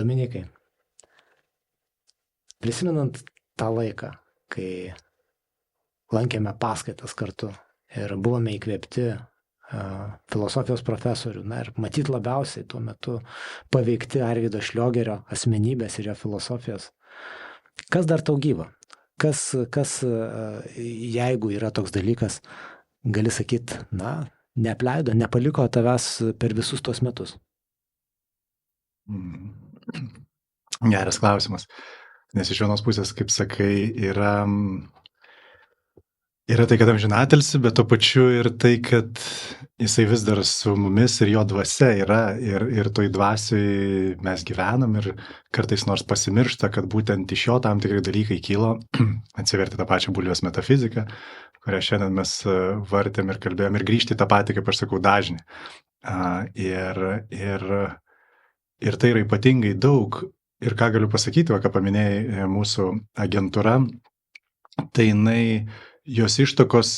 Dominikai, prisimenant tą laiką, kai lankėme paskaitas kartu ir buvome įkvėpti filosofijos profesorių, na ir matyt labiausiai tuo metu paveikti Arvydo Šliogerio asmenybės ir jo filosofijos. Kas dar tau gyva? Kas, jeigu yra toks dalykas, gali sakyti, na, neapleido, nepaliko tavęs per visus tos metus? Geras klausimas. Nes iš vienos pusės, kaip sakai, yra tai, kad amžinatilsi, bet tuo pačiu ir tai, kad jisai vis dar su mumis ir jo dvasia yra ir toj dvasioj mes gyvenam ir kartais nors pasimiršta, kad būtent iš jo tam tikrai dalykai kilo, atsiverti tą pačią bulvės metafiziką, kurią šiandien mes vartėm ir kalbėjom ir grįžti tą patį, kaip aš sakau, dažnį. Ir tai yra ypatingai daug. Ir ką galiu pasakyti, ką paminėjai mūsų agentūra, tai jos ištakos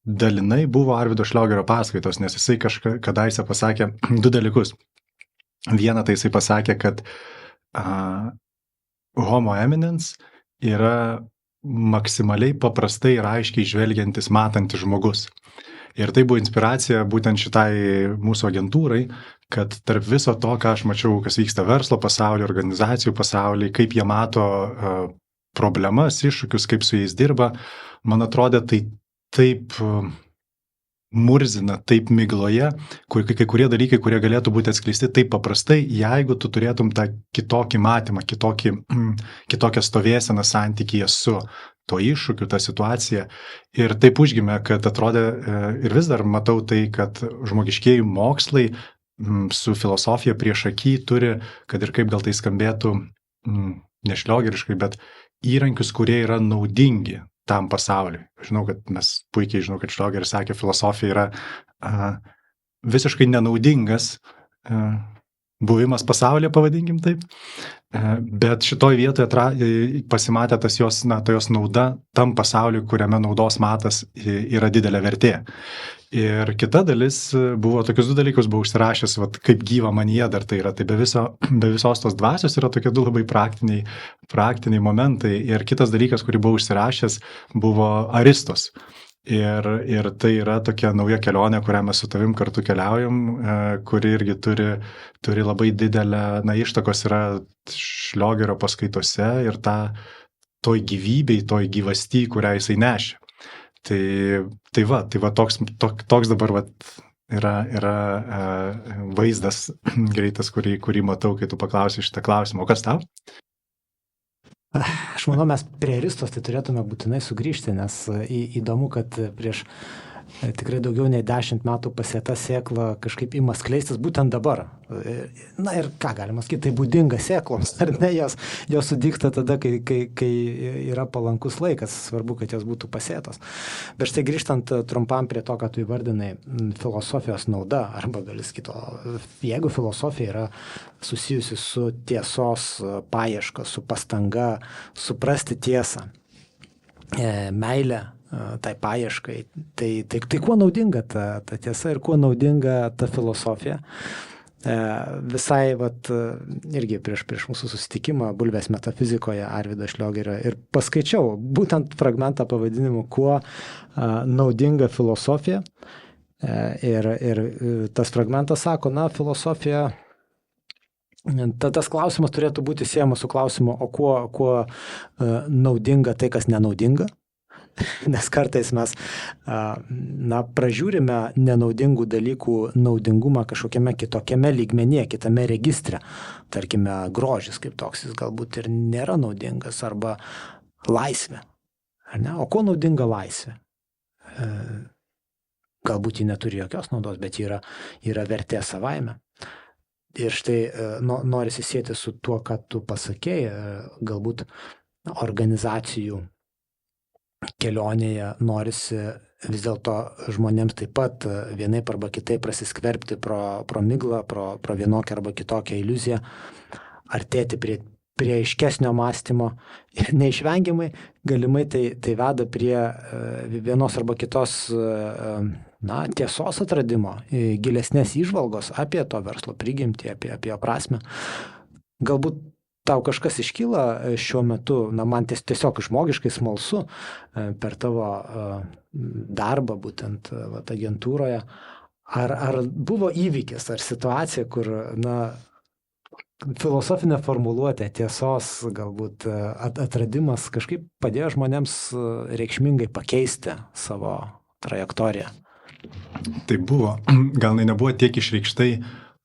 dalinai buvo Arvydo Šliogerio paskaitos, nes jisai kadaise pasakė du dalykus. Vieną tai jisai pasakė, kad homo eminens yra maksimaliai paprastai ir aiškiai žvelgiantis, matantis žmogus. Ir tai buvo inspiracija būtent šitai mūsų agentūrai, kad tarp viso to, ką aš mačiau, kas vyksta verslo pasaulyje, organizacijų pasaulyje, kaip jie mato problemas, iššūkius, kaip su jais dirba, man atrodė tai taip murzina, taip migloje, kai kurie dalykai, kurie galėtų būti atskleisti taip paprastai, jeigu tu turėtum tą kitokį matymą, kitokią stovėseną santykyje su to iššūkiu, tą situaciją. Ir taip užgimė, kad atrodė ir vis dar matau tai, kad žmogiškieji mokslai su filosofija prieš akį turi, kad ir kaip gal tai skambėtų nešliogeriškai, bet įrankius, kurie yra naudingi tam pasauliui. Puikiai žinau, kad Šliogeris sakė, filosofija yra visiškai nenaudingas buvimas pasaulyje, pavadinkim taip, bet šitoj vietoje pasimatė ta jos nauda tam pasauliui, kuriame naudos matas yra didelė vertė. Ir kita dalis buvo, tokius du dalykus buvau užsirašęs, kaip gyva manyje dar tai yra, tai be visos tos dvasios yra tokie du labai praktiniai momentai. Ir kitas dalykas, kurį buvau užsirašęs, buvo Aristos. Ir tai yra tokia nauja kelionė, kurią mes su tavim kartu keliaujam, kuri irgi turi labai didelę, ištakos yra Šliogerio paskaitose ir toj gyvybei, toj gyvasty, kurią jisai nešė. Tai va, toks dabar yra vaizdas greitas, kurį matau, kai tu paklausai šitą klausimą. O kas tau? Aš manau, mes prie Aristos tai turėtume būtinai sugrįžti, nes įdomu, kad prieš tikrai daugiau nei 10 metų pasėta sėkla kažkaip ima skleistis būtent dabar. Na ir ką galima sakyti, tai būdinga sėkloms, ar ne, jos sudygsta tada, kai yra palankus laikas, svarbu, kad jos būtų pasėtos. Bet štai grįžtant trumpam prie to, ką tu įvardinai, filosofijos nauda, arba galis kito, jeigu filosofija yra susijusi su tiesos paieška, su pastanga, suprasti tiesą, meilę, tai paieškai, tai kuo naudinga ta tiesa ir kuo naudinga ta filosofija. Visai, irgi prieš mūsų susitikimą Bulvės metafizikoje Arvydo Šliogerio ir paskaičiau būtent fragmentą pavadinimu Kuo naudinga filosofija. Ir tas fragmentas sako, filosofija, tas klausimas turėtų būti siejamas su klausimu, o kuo naudinga tai, kas nenaudinga. Nes kartais mes pražiūrime nenaudingų dalykų naudingumą kažkokiame kitokiame lygmenyje, kitame registre. Tarkime, grožis kaip toks, jis galbūt ir nėra naudingas, arba laisvė. Ar ne? O kuo naudinga laisvė? Galbūt ji neturi jokios naudos, bet yra vertė savaime. Ir štai norisi sieti su tuo, ką tu pasakėjai, galbūt organizacijų kelionėje norisi vis dėlto žmonėms taip pat vienaip arba kitaip prasiskverbti pro miglą, pro vienokią arba kitokią iliuziją, artėti prie prie aiškesnio mąstymo ir neišvengiamai galimai tai veda prie vienos arba kitos tiesos atradimo, gilesnės įžvalgos apie to verslo prigimtį, apie jo prasme. Galbūt tau kažkas iškyla šiuo metu, man tiesiog žmogiškai smalsu per tavo darbą būtent agentūroje, ar buvo įvykis, ar situacija, kur filosofinė formuluotė, tiesos galbūt atradimas kažkaip padėjo žmonėms reikšmingai pakeisti savo trajektoriją. Tai buvo, gal nebuvo tiek išreikštai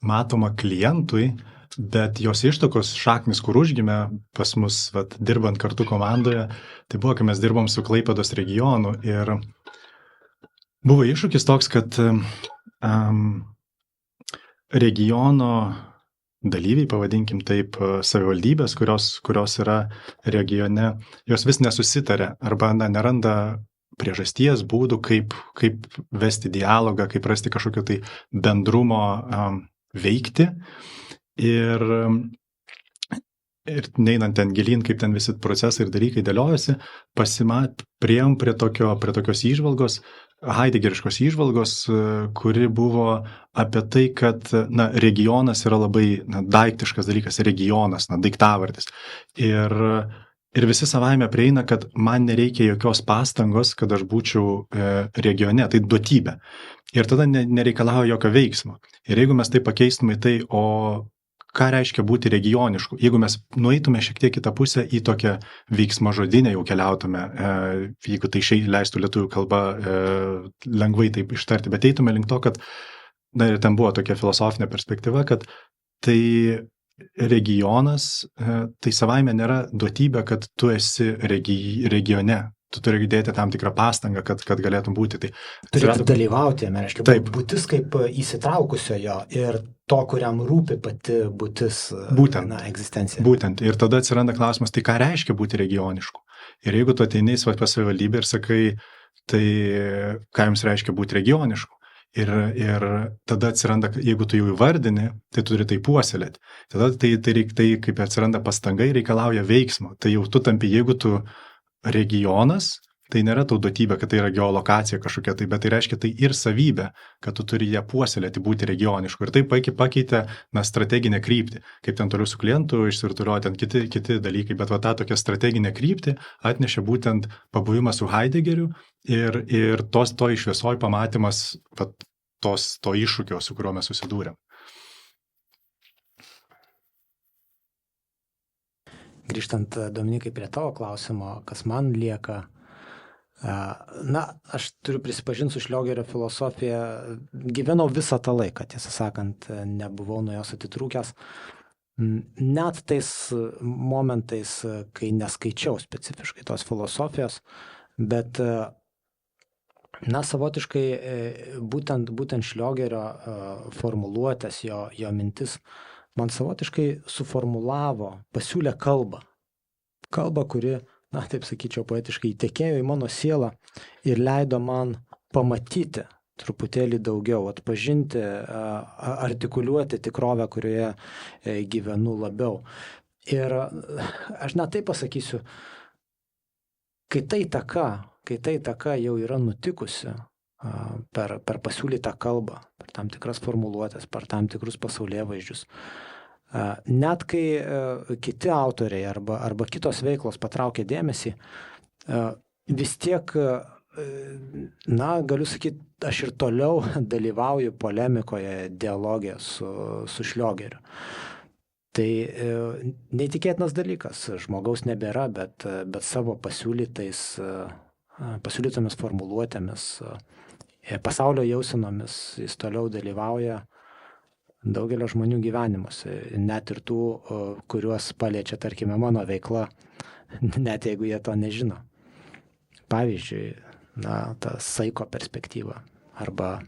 matoma klientui, bet jos ištakos šaknis, kur užgimė pas mus, dirbant kartu komandoje, tai buvo, kai mes dirbom su Klaipėdos regionu ir buvo iššūkis toks, kad regiono dalyviai, pavadinkim taip, savivaldybės, kurios yra regione, jos vis nesusitarė arba neranda priežasties, būdų, kaip vesti dialogą, kaip rasti kažkokio tai bendrumo veikti. Ir neinant ten gilyn, kaip ten visi procesai ir dalykai dėliojasi, priėjom prie tokios įžvalgos, haidegeriškos įžvalgos, kuri buvo apie tai, kad regionas yra labai daiktiškas dalykas, regionas, daiktavardis. Ir visi savaime prieina, kad man nereikia jokios pastangos, kad aš būčiau regione, tai duotybė. Ir tada nereikalauja jokio veiksmo. Ir jeigu mes tai pakeistume į tai, o ką reiškia būti regionišku, jeigu mes nueitume šiek tiek į tą pusę, į tokią veiksmą žodinę jau keliautume, jeigu tai leistų lietuvių kalba lengvai taip ištarti, bet eitume link to, kad, ir ten buvo tokia filosofinė perspektyva, kad tai regionas, tai savaime nėra duotybė, kad tu esi regione. Tu turi dėti tam tikrą pastangą, kad galėtum būti. Tai turėtų dalyvauti, reiškia, būtis kaip įsitraukusiojo ir to, kuriam rūpi pati būtis, egzistencija. Būtent. Ir tada atsiranda klausimas, tai ką reiškia būti regionišku? Ir jeigu tu ateini pas savivaldybę ir sakai, tai ką jums reiškia būti regionišku? Ir tada atsiranda, jeigu tu jau įvardini, tai tu turi tai puoselėti. Tada tai kaip atsiranda pastanga, reikalauja veiksmo. Tai jau tu tampi, jeigu tu regionas, tai nėra tau duotybė, kad tai yra geolokacija kažkokia, bet tai reiškia tai ir savybė, kad tu turi ją puoselėti, būti regionišku. Ir tai pakeitė strateginę kryptį, kaip ten toliau su klientu išsirutuliojo ten kiti dalykai, bet tą tokią strateginę kryptį atnešė būtent pabuvimas su Heidegeriu ir to išviesoj pamatymas to iššūkio, su kuriuo mes susidūrėm. Grįžtant, Dominikai, prie tavo klausimo, kas man lieka, aš turiu prisipažinti su Šliogerio filosofija, gyvenau visą tą laiką, tiesą sakant, nebuvau nuo jos atitrūkęs, net tais momentais, kai neskaičiau specifiškai tos filosofijos, bet, savotiškai būtent Šliogerio formuluotės, jo mintis, man savotiškai suformulavo, pasiūlė kalbą, kuri, taip sakyčiau, poetiškai įtekėjo į mano sielą ir leido man pamatyti truputėlį daugiau, atpažinti, artikuliuoti tikrovę, kurioje gyvenu labiau. Ir aš net taip pasakysiu, kai tai taka jau yra nutikusi per pasiūlytą kalbą, per tam tikras formuluotės, per tam tikrus pasaulėvaizdžius. Net kai kiti autoriai arba kitos veiklos patraukia dėmesį, vis tiek, galiu sakyti, aš ir toliau dalyvauju polemikoje, dialoge su Šliogeriu. Tai neįtikėtinas dalykas, žmogaus nebėra, bet savo pasiūlytomis formuluotėmis, pasaulio jausenomis jis toliau dalyvauja daugelio žmonių gyvenimuose, net ir tų, kuriuos paliečia, tarkime, mano veikla, net jeigu jie to nežino. Pavyzdžiui, ta saiko perspektyva arba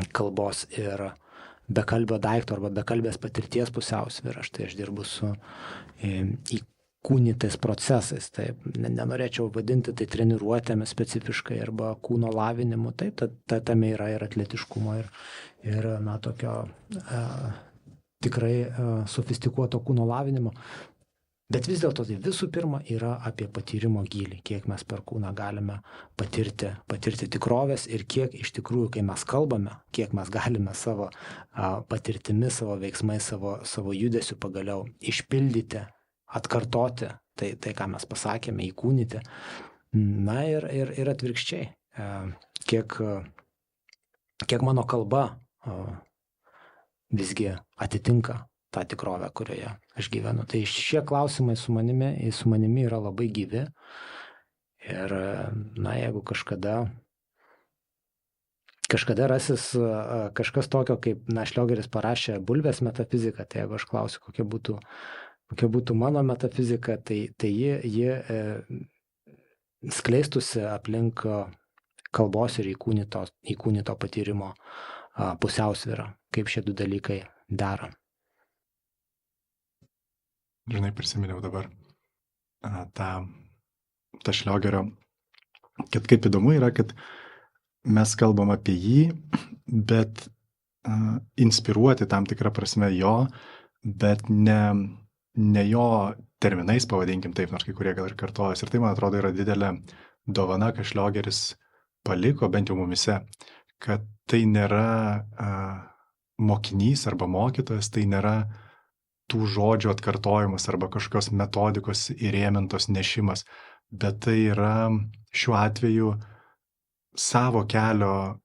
kalbos ir bekalbio daikto arba bekalbės patirties pusiausvyrą. Štai aš dirbu su įkūnytais procesais. Taip, nenorėčiau vadinti tai treniruotėmis specifiškai arba kūno lavinimu. Taip, tame yra ir atletiškumo ir tokio tikrai sofistikuoto kūno lavinimo. Bet vis dėlto tai visų pirma yra apie patyrimo gylį, kiek mes per kūną galime patirti tikrovės ir kiek iš tikrųjų, kai mes kalbame, kiek mes galime savo patirtimi, savo veiksmais, savo judesiu pagaliau išpildyti, atkartoti tai, ką mes pasakėme, įkūnyti. Na ir atvirkščiai, kiek mano kalba visgi atitinka tą tikrovę, kurioje aš gyvenu. Tai šie klausimai su manimi yra labai gyvi. Ir, jeigu kažkada rasis kažkas tokio, kaip Šliogeris parašė Bulvės metafiziką, tai jeigu aš klausiu, kokia būtų mano metafizika, tai ji skleistusi aplink kalbos ir įkūnyto patyrimo pusiausvyrą, kaip šie du dalykai dera. Žinai, prisiminiau dabar tą Šliogerio, kad kaip įdomu yra, kad mes kalbam apie jį, bet inspiruoti tam tikrą prasme jo, bet ne jo terminais, pavadinkim taip, nors kai kurie gal ir kartojas. Ir tai, man atrodo, yra didelė dovana, kad Šliogeris paliko, bent jau mumise, kad tai nėra mokinys arba mokytojas, tai nėra tų žodžių atkartojimas arba kažkokios metodikos įrėmintos nešimas, bet tai yra šiuo atveju savo kelio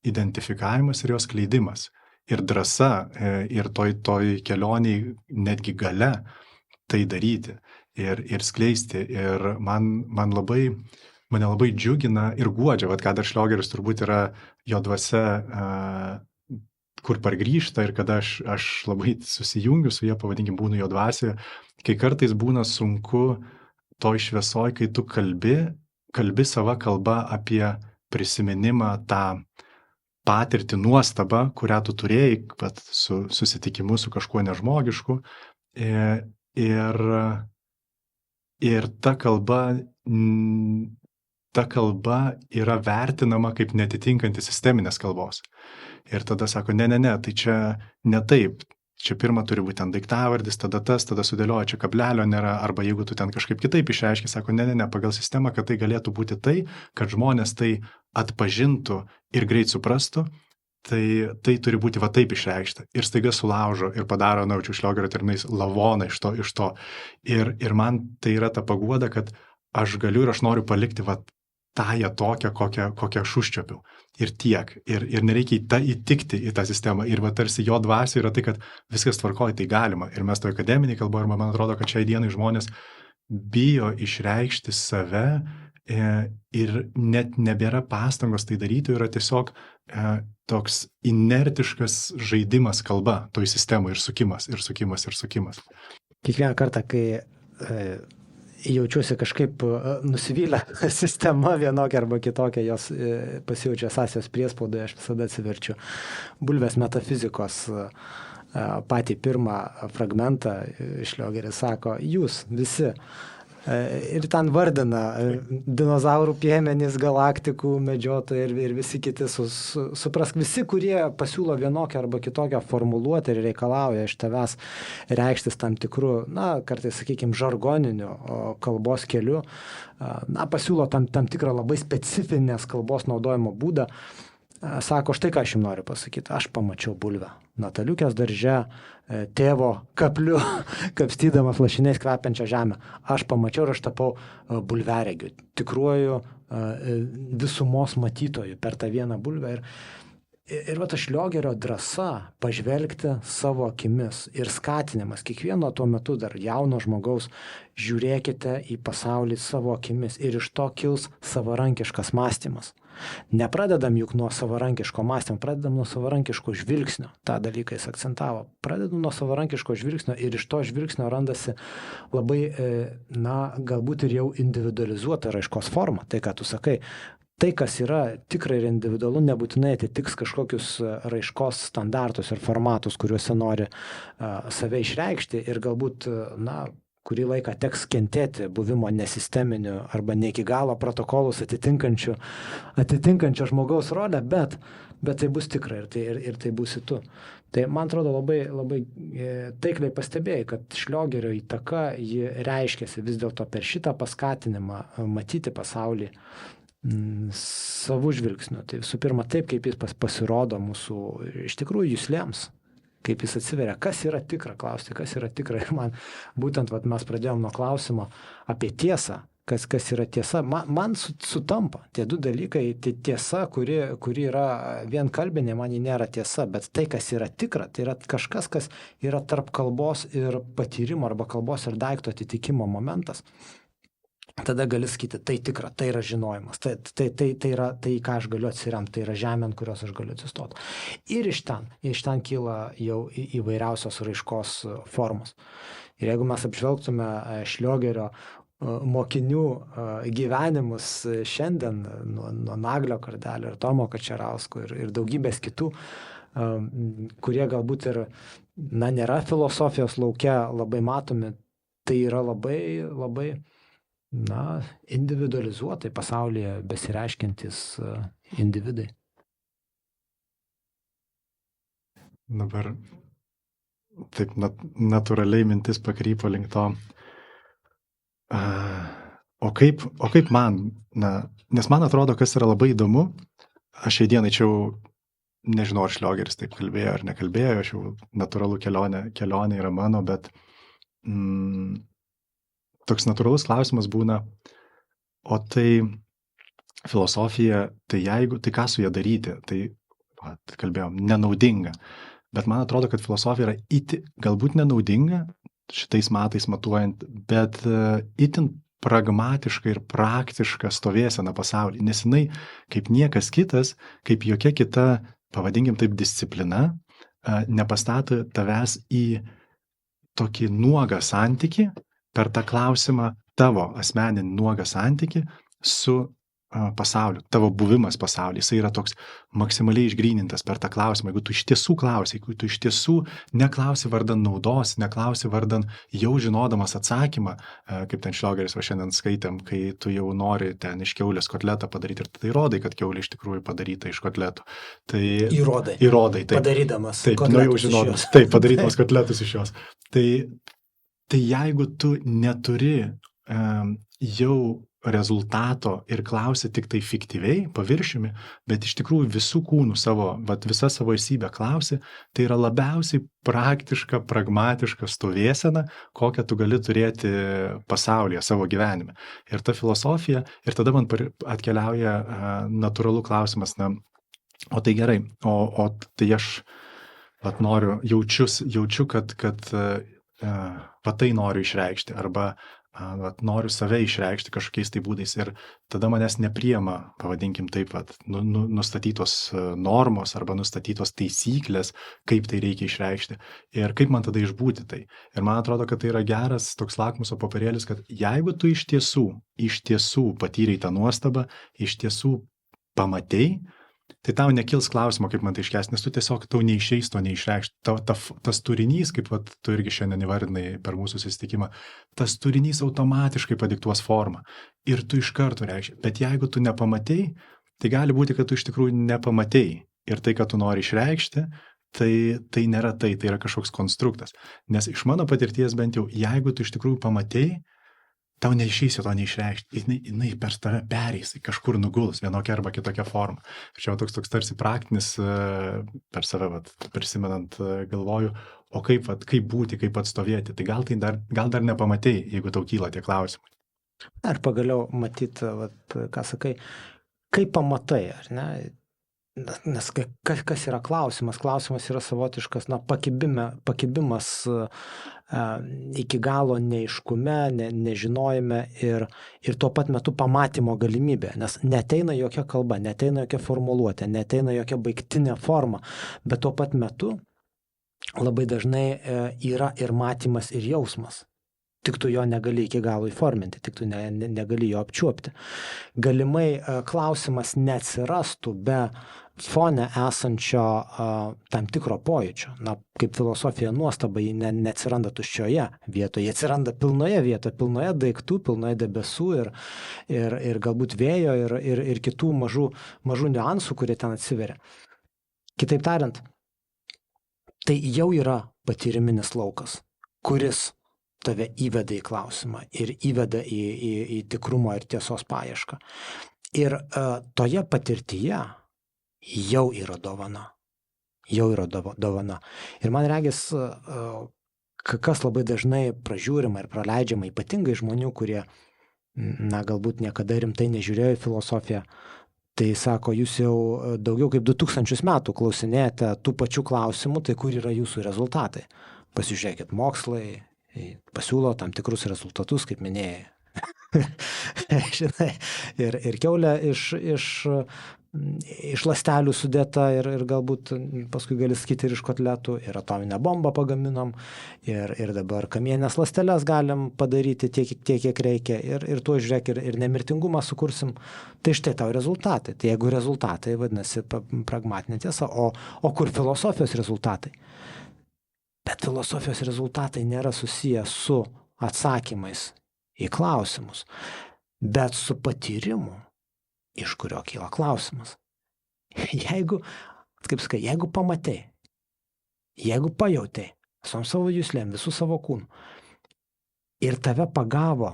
identifikavimas ir jos skleidimas. Ir drąsa, ir toj kelioniai netgi gale tai daryti ir skleisti. Ir mane labai džiugina ir guodžia, ką dar Šliogeris turbūt yra jo dvasia, kur pargrįžta ir kada aš labai susijungiu su jie, pavadinkim, būnu jo dvasioje, kai kartais būna sunku toj šviesoj, kai tu kalbi sava kalba apie prisiminimą, tą patirtį, nuostabą, kurią tu turėjai su susitikimu su kažkuo nežmogišku. Ir ta kalba yra vertinama kaip netitinkanti sisteminės kalbos. Ir tada sako, ne, tai čia ne taip. Čia pirma turi būti ten daiktavardis, tada sudėlioja, čia kablelio nėra, arba jeigu tu ten kažkaip kitaip išreiški, sako, ne, pagal sistemą, kad tai galėtų būti tai, kad žmonės tai atpažintų ir greit suprastų, tai turi būti va taip išreikšta. Ir staiga sulaužo ir padaro, Šliogerio terminais, lavoną iš to. Ir man tai yra ta paguoda, kad aš galiu ir aš noriu palikti va tąją tokią, kokią aš užčiuopiau. Ir tiek. Ir nereikia įtikti į tą sistemą. Ir va tarsi jo dvasia yra tai, kad viskas tvarkoja, tai galima. Ir mes to akademiniai kalboje, man atrodo, kad šiai dienai žmonės bijo išreikšti save ir net nebėra pastangos tai daryti, yra tiesiog toks inertiškas žaidimas kalba toj sistemoje ir sukimas. Kiekvieną kartą, kai jaučiuosi kažkaip nusivylę sistema vienokia arba kitokia, jos pasijaučia sąsijos priespaudoje, aš visada atsiverčiu Bulvės metafizikos patį pirmą fragmentą. Šliogeris sako, jūs visi. Ir ten vardina dinozaurų piemenys, galaktikų medžiotojai ir visi kiti. Suprask, visi, kurie pasiūlo vienokią arba kitokią formuluotę ir reikalauja iš tavęs reikštis tam tikrų, kartais, sakykime, žargoninių kalbos keliu, pasiūlo tam tikrą labai specifinės kalbos naudojimo būdą. Sako, štai ką aš jums noriu pasakyti. Aš pamačiau bulvę Nataliukės darže, tėvo kapliu, kapstydamas lašiniais kvepiančią žemę. Aš pamačiau ir aš tapau bulviaregiu, tikruoju visumos matytoju per tą vieną bulvę. Ir va ta Šliogerio drąsa pažvelgti savo akimis ir skatinimas kiekvieno tuo metu dar jauno žmogaus, žiūrėkite į pasaulį savo akimis ir iš to kils savarankiškas mąstymas. Nepradedam juk nuo savarankiško mąstymo, pradedam nuo savarankiško žvilgsnio. Ta dalyką jis akcentavo. Pradedam nuo savarankiško žvilgsnio ir iš to žvilgsnio randasi labai, galbūt ir jau individualizuota raiškos forma. Tai, ką tu sakai, tai, kas yra tikrai ir individualu, nebūtinai atitiks kažkokius raiškos standartus ir formatus, kuriuose nori save išreikšti ir galbūt, kurį laiką teks kentėti buvimo nesisteminiu arba ne iki galo protokolus atitinkančio žmogaus rolę, bet tai bus tikra ir tai būsi tu. Tai man atrodo labai taikliai pastebėjai, kad Šliogerio įtaka ji reiškiasi vis dėlto per šitą paskatinimą matyti pasaulį savų žvilgsnių. Tai visų pirma taip, kaip jis pasirodo mūsų iš tikrųjų juslėms, kaip jis atsiveria, kas yra tikra, klausti, kas yra tikra. Ir man būtent mes pradėjom nuo klausimo apie tiesą, kas yra tiesa. Man sutampa tie du dalykai, tai tiesa, kuri yra vien kalbinė, man ji nėra tiesa, bet tai, kas yra tikra, tai yra kažkas, kas yra tarp kalbos ir patyrimo arba kalbos ir daikto atitikimo momentas. Tada gali sakyti, tai tikra, tai yra žinojimas, tai yra tai, ką aš galiu atsiremti, tai yra žemė, ant kurios aš galiu atsistoti. Ir iš ten kyla jau įvairiausios raiškos formos. Ir jeigu mes apžvelgtume Šliogerio mokinių gyvenimus šiandien, nuo Naglio Kardelio ir Tomo Kačerausko ir daugybės kitų, kurie galbūt ir nėra filosofijos lauke labai matomi, tai yra labai individualizuotai pasaulyje besireiškiantis individai. Dabar taip natūraliai mintis pakrypo link to. O kaip man, nes man atrodo, kas yra labai įdomu, aš šiai dienai čia nežinau, ar Šliogeris taip kalbėjo ar nekalbėjo, aš jau natūralų kelionė yra mano, bet toks natūralus klausimas būna, o tai filosofija, tai ką su ją daryti, tai kalbėjom, nenaudinga, bet man atrodo, kad filosofija yra galbūt nenaudinga, šitais metais matuojant, bet itin pragmatiška ir praktiška stovėsena pasaulyje, nes jinai kaip niekas kitas, kaip jokia kita, pavadinkim taip, disciplina, nepastato tavęs į tokį nuogą santykį, per tą klausimą tavo asmeninį nuogą santykį su pasauliu, tavo buvimas pasaulyje, jisai yra toks maksimaliai išgrynintas per tą klausimą. Jeigu tu iš tiesų klausi, jeigu tu iš tiesų neklausi vardan naudos, neklausi vardan jau žinodamas atsakymą, kaip ten Šliogeris šiandien skaitėm, kai tu jau nori ten iš kiaulės kotletą padaryti ir tai rodai, kad kiaulė iš tikrųjų padaryta iš kotletų. Tai įrodai, taip. Padarydamas kotletus iš jos. Taip, padarydamas kotletus iš jos. Tai jeigu tu neturi jau rezultato ir klausi tik tai fiktyviai, paviršiumi, bet iš tikrųjų visų kūnų visą savo esybę klausi, tai yra labiausiai praktiška, pragmatiška stovėsena, kokią tu gali turėti pasaulyje, savo gyvenime. Ir ta filosofija, ir tada man atkeliauja natūralų klausimas, o tai gerai, o tai aš jaučiu, kad tai noriu išreikšti, arba noriu save išreikšti kažkokiais tai būdais ir tada manęs nepriema, pavadinkim taip, nustatytos normos arba nustatytos taisyklės, kaip tai reikia išreikšti ir kaip man tada išbūti tai. Ir man atrodo, kad tai yra geras toks lakmuso popierėlis, kad jeigu tu iš tiesų patyrei tą nuostabą, iš tiesų pamatei, tai tau nekils klausimo, kaip man tai iškęsti, nes tu tiesiog tau neišeis to neišreikšti. Tas turinys, kaip tu irgi šiandien įvardinai per mūsų susitikimą, tas turinys automatiškai padiktuos formą ir tu iš karto reikši. Bet jeigu tu nepamatei, tai gali būti, kad tu iš tikrųjų nepamatei ir tai, kad tu nori išreikšti, tai nėra tai yra kažkoks konstruktas. Nes iš mano patirties bent jau, jeigu tu iš tikrųjų pamatei, tau neišeisi to neišreikšti, jinai per tave pereis, kažkur nuguls vienokia arba kitokia forma. Ir čia toks tarsi praktinis, per save prisimenant, galvoju, o kaip būti, kaip atstovėti, tai gal dar nepamatei, jeigu tau kyla tie klausimai. Ar pagaliau matyti, ką sakai, kaip pamatai, ar ne? Nes kas yra klausimas? Klausimas yra savotiškas, pakibimas iki galo neaiškume, nežinojime ir tuo pat metu pamatymo galimybė, nes neteina jokia kalba, neteina jokia formuluotė, neteina jokia baigtinė forma, bet tuo pat metu labai dažnai yra ir matymas, ir jausmas. tik tu jo negali iki galo įforminti, tik tu negali jo apčiuopti. Galimai klausimas neatsirastų be fone esančio tam tikro pojūčio. Na, kaip filosofija nuostaba, ji neatsiranda tuščioje vietoje, ji atsiranda pilnoje vietoje, pilnoje daiktų, pilnoje debesų ir galbūt vėjo ir kitų mažų niuansų, kurie ten atsiveria. Kitaip tariant, tai jau yra patyriminis laukas, kuris tave įveda į klausimą ir įveda į tikrumo ir tiesos paiešką. Ir toje patirtyje jau yra dovana. Jau yra dovana. Ir man regis, kas labai dažnai pražiūrima ir praleidžiama, ypatingai žmonių, kurie, na, galbūt niekada rimtai nežiūrėjo į filosofiją, tai sako, jūs jau daugiau kaip 2000 metų klausinėjate tų pačių klausimų, tai kur yra jūsų rezultatai? Pasižiūrėkit, mokslai pasiūlo tam tikrus rezultatus, kaip minėjai. Žinai, ir kiaulė iš ląstelių sudėta ir galbūt paskui gali sakyti ir iš kotletų, ir atominę bombą pagaminom, ir dabar kamienės ląsteles galim padaryti tiek, kiek reikia, ir tuo žiūrėk, ir nemirtingumą sukursim. Tai štai tau rezultatai. Tai jeigu rezultatai, vadinasi, pragmatinė tiesa, o kur filosofijos rezultatai? Bet filosofijos rezultatai nėra susiję su atsakymais į klausimus, bet su patyrimu, iš kurio kyla klausimas. Jeigu pamatei, jeigu pajautai visom savo juslėm, visų savo kūnų, ir tave pagavo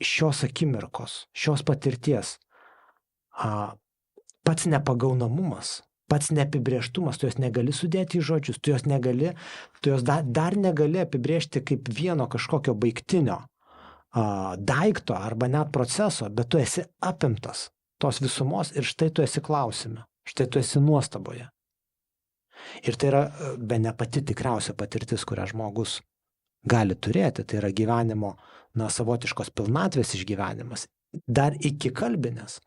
šios akimirkos, šios patirties, pats nepagaunamumas, pats neapibrėžtumas, tu jos negali sudėti į žodžius, tu jos dar negali apibrėžti kaip vieno kažkokio baigtinio daikto arba net proceso, bet tu esi apimtas tos visumos ir štai tu esi klausime, štai tu esi nuostaboje. Ir tai yra bene pati tikriausia patirtis, kurią žmogus gali turėti, tai yra gyvenimo, na, savotiškos pilnatvės išgyvenimas, dar iki kalbinės.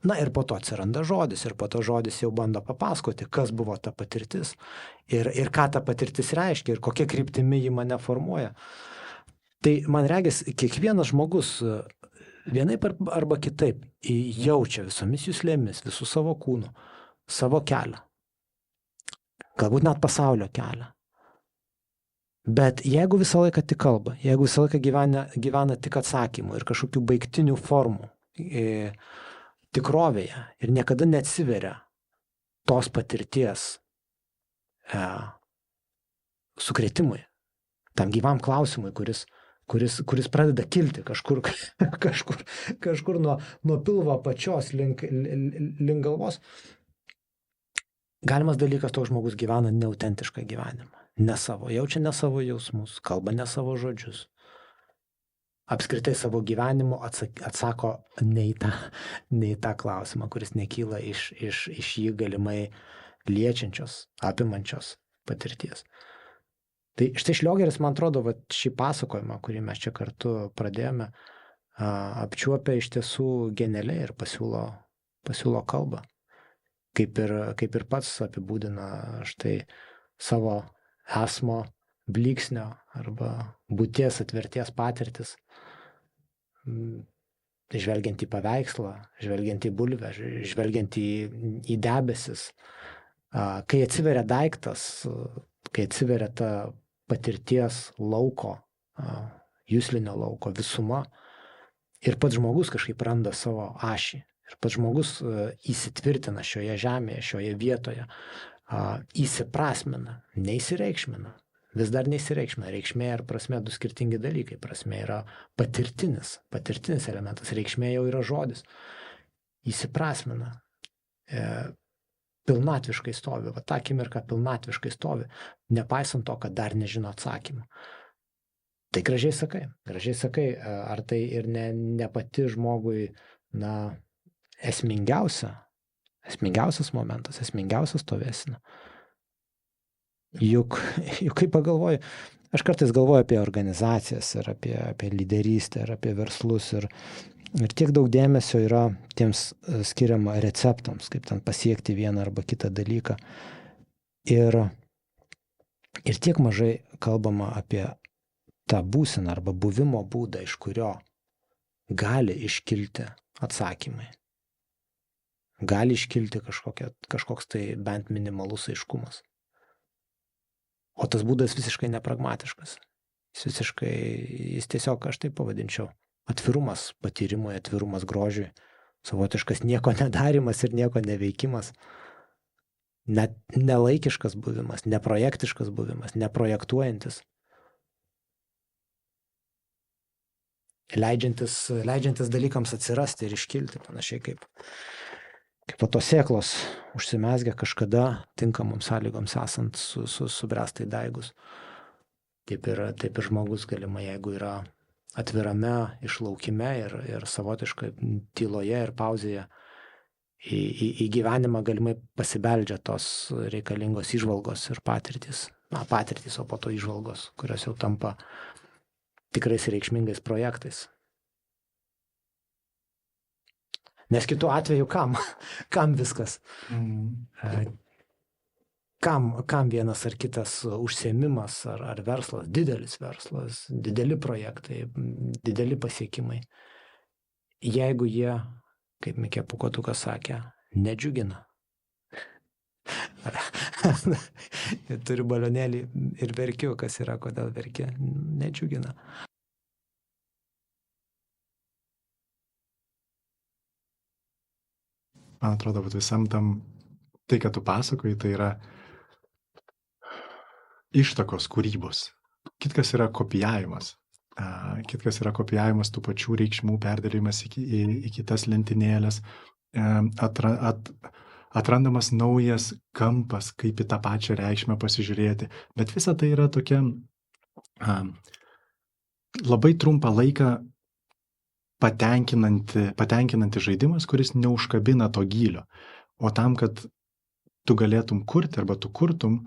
Na ir po to atsiranda žodis, ir po to žodis jau bando papasakoti, kas buvo ta patirtis ir ką ta patirtis reiškia ir kokia kryptimi ji mane formuoja. Tai man regis, kiekvienas žmogus vienaip arba kitaip jaučia visomis juslėmis, visų savo kūnų, savo kelią. Galbūt net pasaulio kelią. Bet jeigu visą laiką tik kalba, jeigu visą laiką gyvena tik atsakymų ir kažkokių baigtinių formų tikrovėje ir niekada neatsiveria tos patirties sukrėtimui, tam gyvam klausimui, kuris pradeda kilti kažkur nuo pilvo apačios link galvos. Galimas dalykas, toks žmogus gyvena neautentišką gyvenimą. Jaučia ne savo jausmus, kalba ne savo žodžius. Apskritai savo gyvenimu atsako ne į tą klausimą, kuris nekyla iš jį galimai liečiančios, apimančios patirties. Tai štai Šliogeris, man atrodo, šį pasakojimą, kurį mes čia kartu pradėjome, apčiuopia iš tiesų genialiai ir pasiūlo kalbą. Kaip ir pats apibūdina štai savo esmo blyksnio arba būties atverties patirtis, žvelgiant į paveikslą, žvelgiant į bulvę, žvelgiant į debesis. Kai atsiveria daiktas, kai atsiveria ta patirties lauko, juslinio lauko visuma ir pats žmogus kažkaip randa savo ašį ir pats žmogus įsitvirtina šioje žemėje, šioje vietoje, įsiprasmina, neįsireikšmina, vis dar neįsireikšmina. Reikšmė ir prasmė du skirtingi dalykai. Prasmė yra patirtinis elementas, reikšmė jau yra žodis. Įsiprasmina, pilnatviškai stovi, tą akimirką pilnatviškai stovi, nepaisant to, kad dar nežino atsakymą. Tai gražiai sakai, ar tai ir ne pati žmogui, na, esmingiausias momentas, esmingiausias stovėsena. Juk kaip pagalvoju, aš kartais galvoju apie organizacijas ir apie lyderystę ir apie verslus ir tiek daug dėmesio yra tiems skiriama receptams, kaip ten pasiekti vieną arba kitą dalyką. Ir tiek mažai kalbama apie tą būseną arba buvimo būdą, iš kurio gali iškilti atsakymai. Gali iškilti kažkoks tai bent minimalus aiškumas. O tas būdas visiškai nepragmatiškas. Jis tiesiog, aš tai pavadinčiau, atvirumas patyrimui, atvirumas grožiui, savotiškas nieko nedarimas ir nieko neveikimas, net nelaikiškas buvimas, neprojektiškas buvimas, neprojektuojantis, leidžiantis dalykams atsirasti ir iškilti, panašiai kaip po to sėklos užsimezgia kažkada tinkamoms sąlygoms esant subręstai daigus. Taip ir žmogus galimai, jeigu yra atvirame išlaukime ir savotiškai tyloje ir pauzėje, į gyvenimą galimai pasibeldžia tos reikalingos įžvalgos ir patirtys, o po to įžvalgos, kurios jau tampa tikrais reikšmingais projektais. Nes kitu atveju kam viskas? Kam vienas ar kitas užsiėmimas ar verslas, didelis verslas, dideli projektai, dideli pasiekimai, jeigu jie, kaip Mikė Pūkuotukas sakė, nedžiugina. Turiu balionėlį ir verkiu, kas yra, kodėl verki, nedžiugina. Man atrodo, kad visam tam, tai, kad tu pasakoji, tai yra ištakos kūrybos. Kitkas yra kopijavimas. Kitkas yra kopijavimas tų pačių reikšmų, perdėlimas į kitas lentynėlės, atrandamas naujas kampas, kaip į tą pačią reikšmę pasižiūrėti. Bet visa tai yra tokia labai trumpą laiką patenkinanti žaidimas, kuris neužkabina to gylio. O tam, kad tu galėtum kurti arba tu kurtum,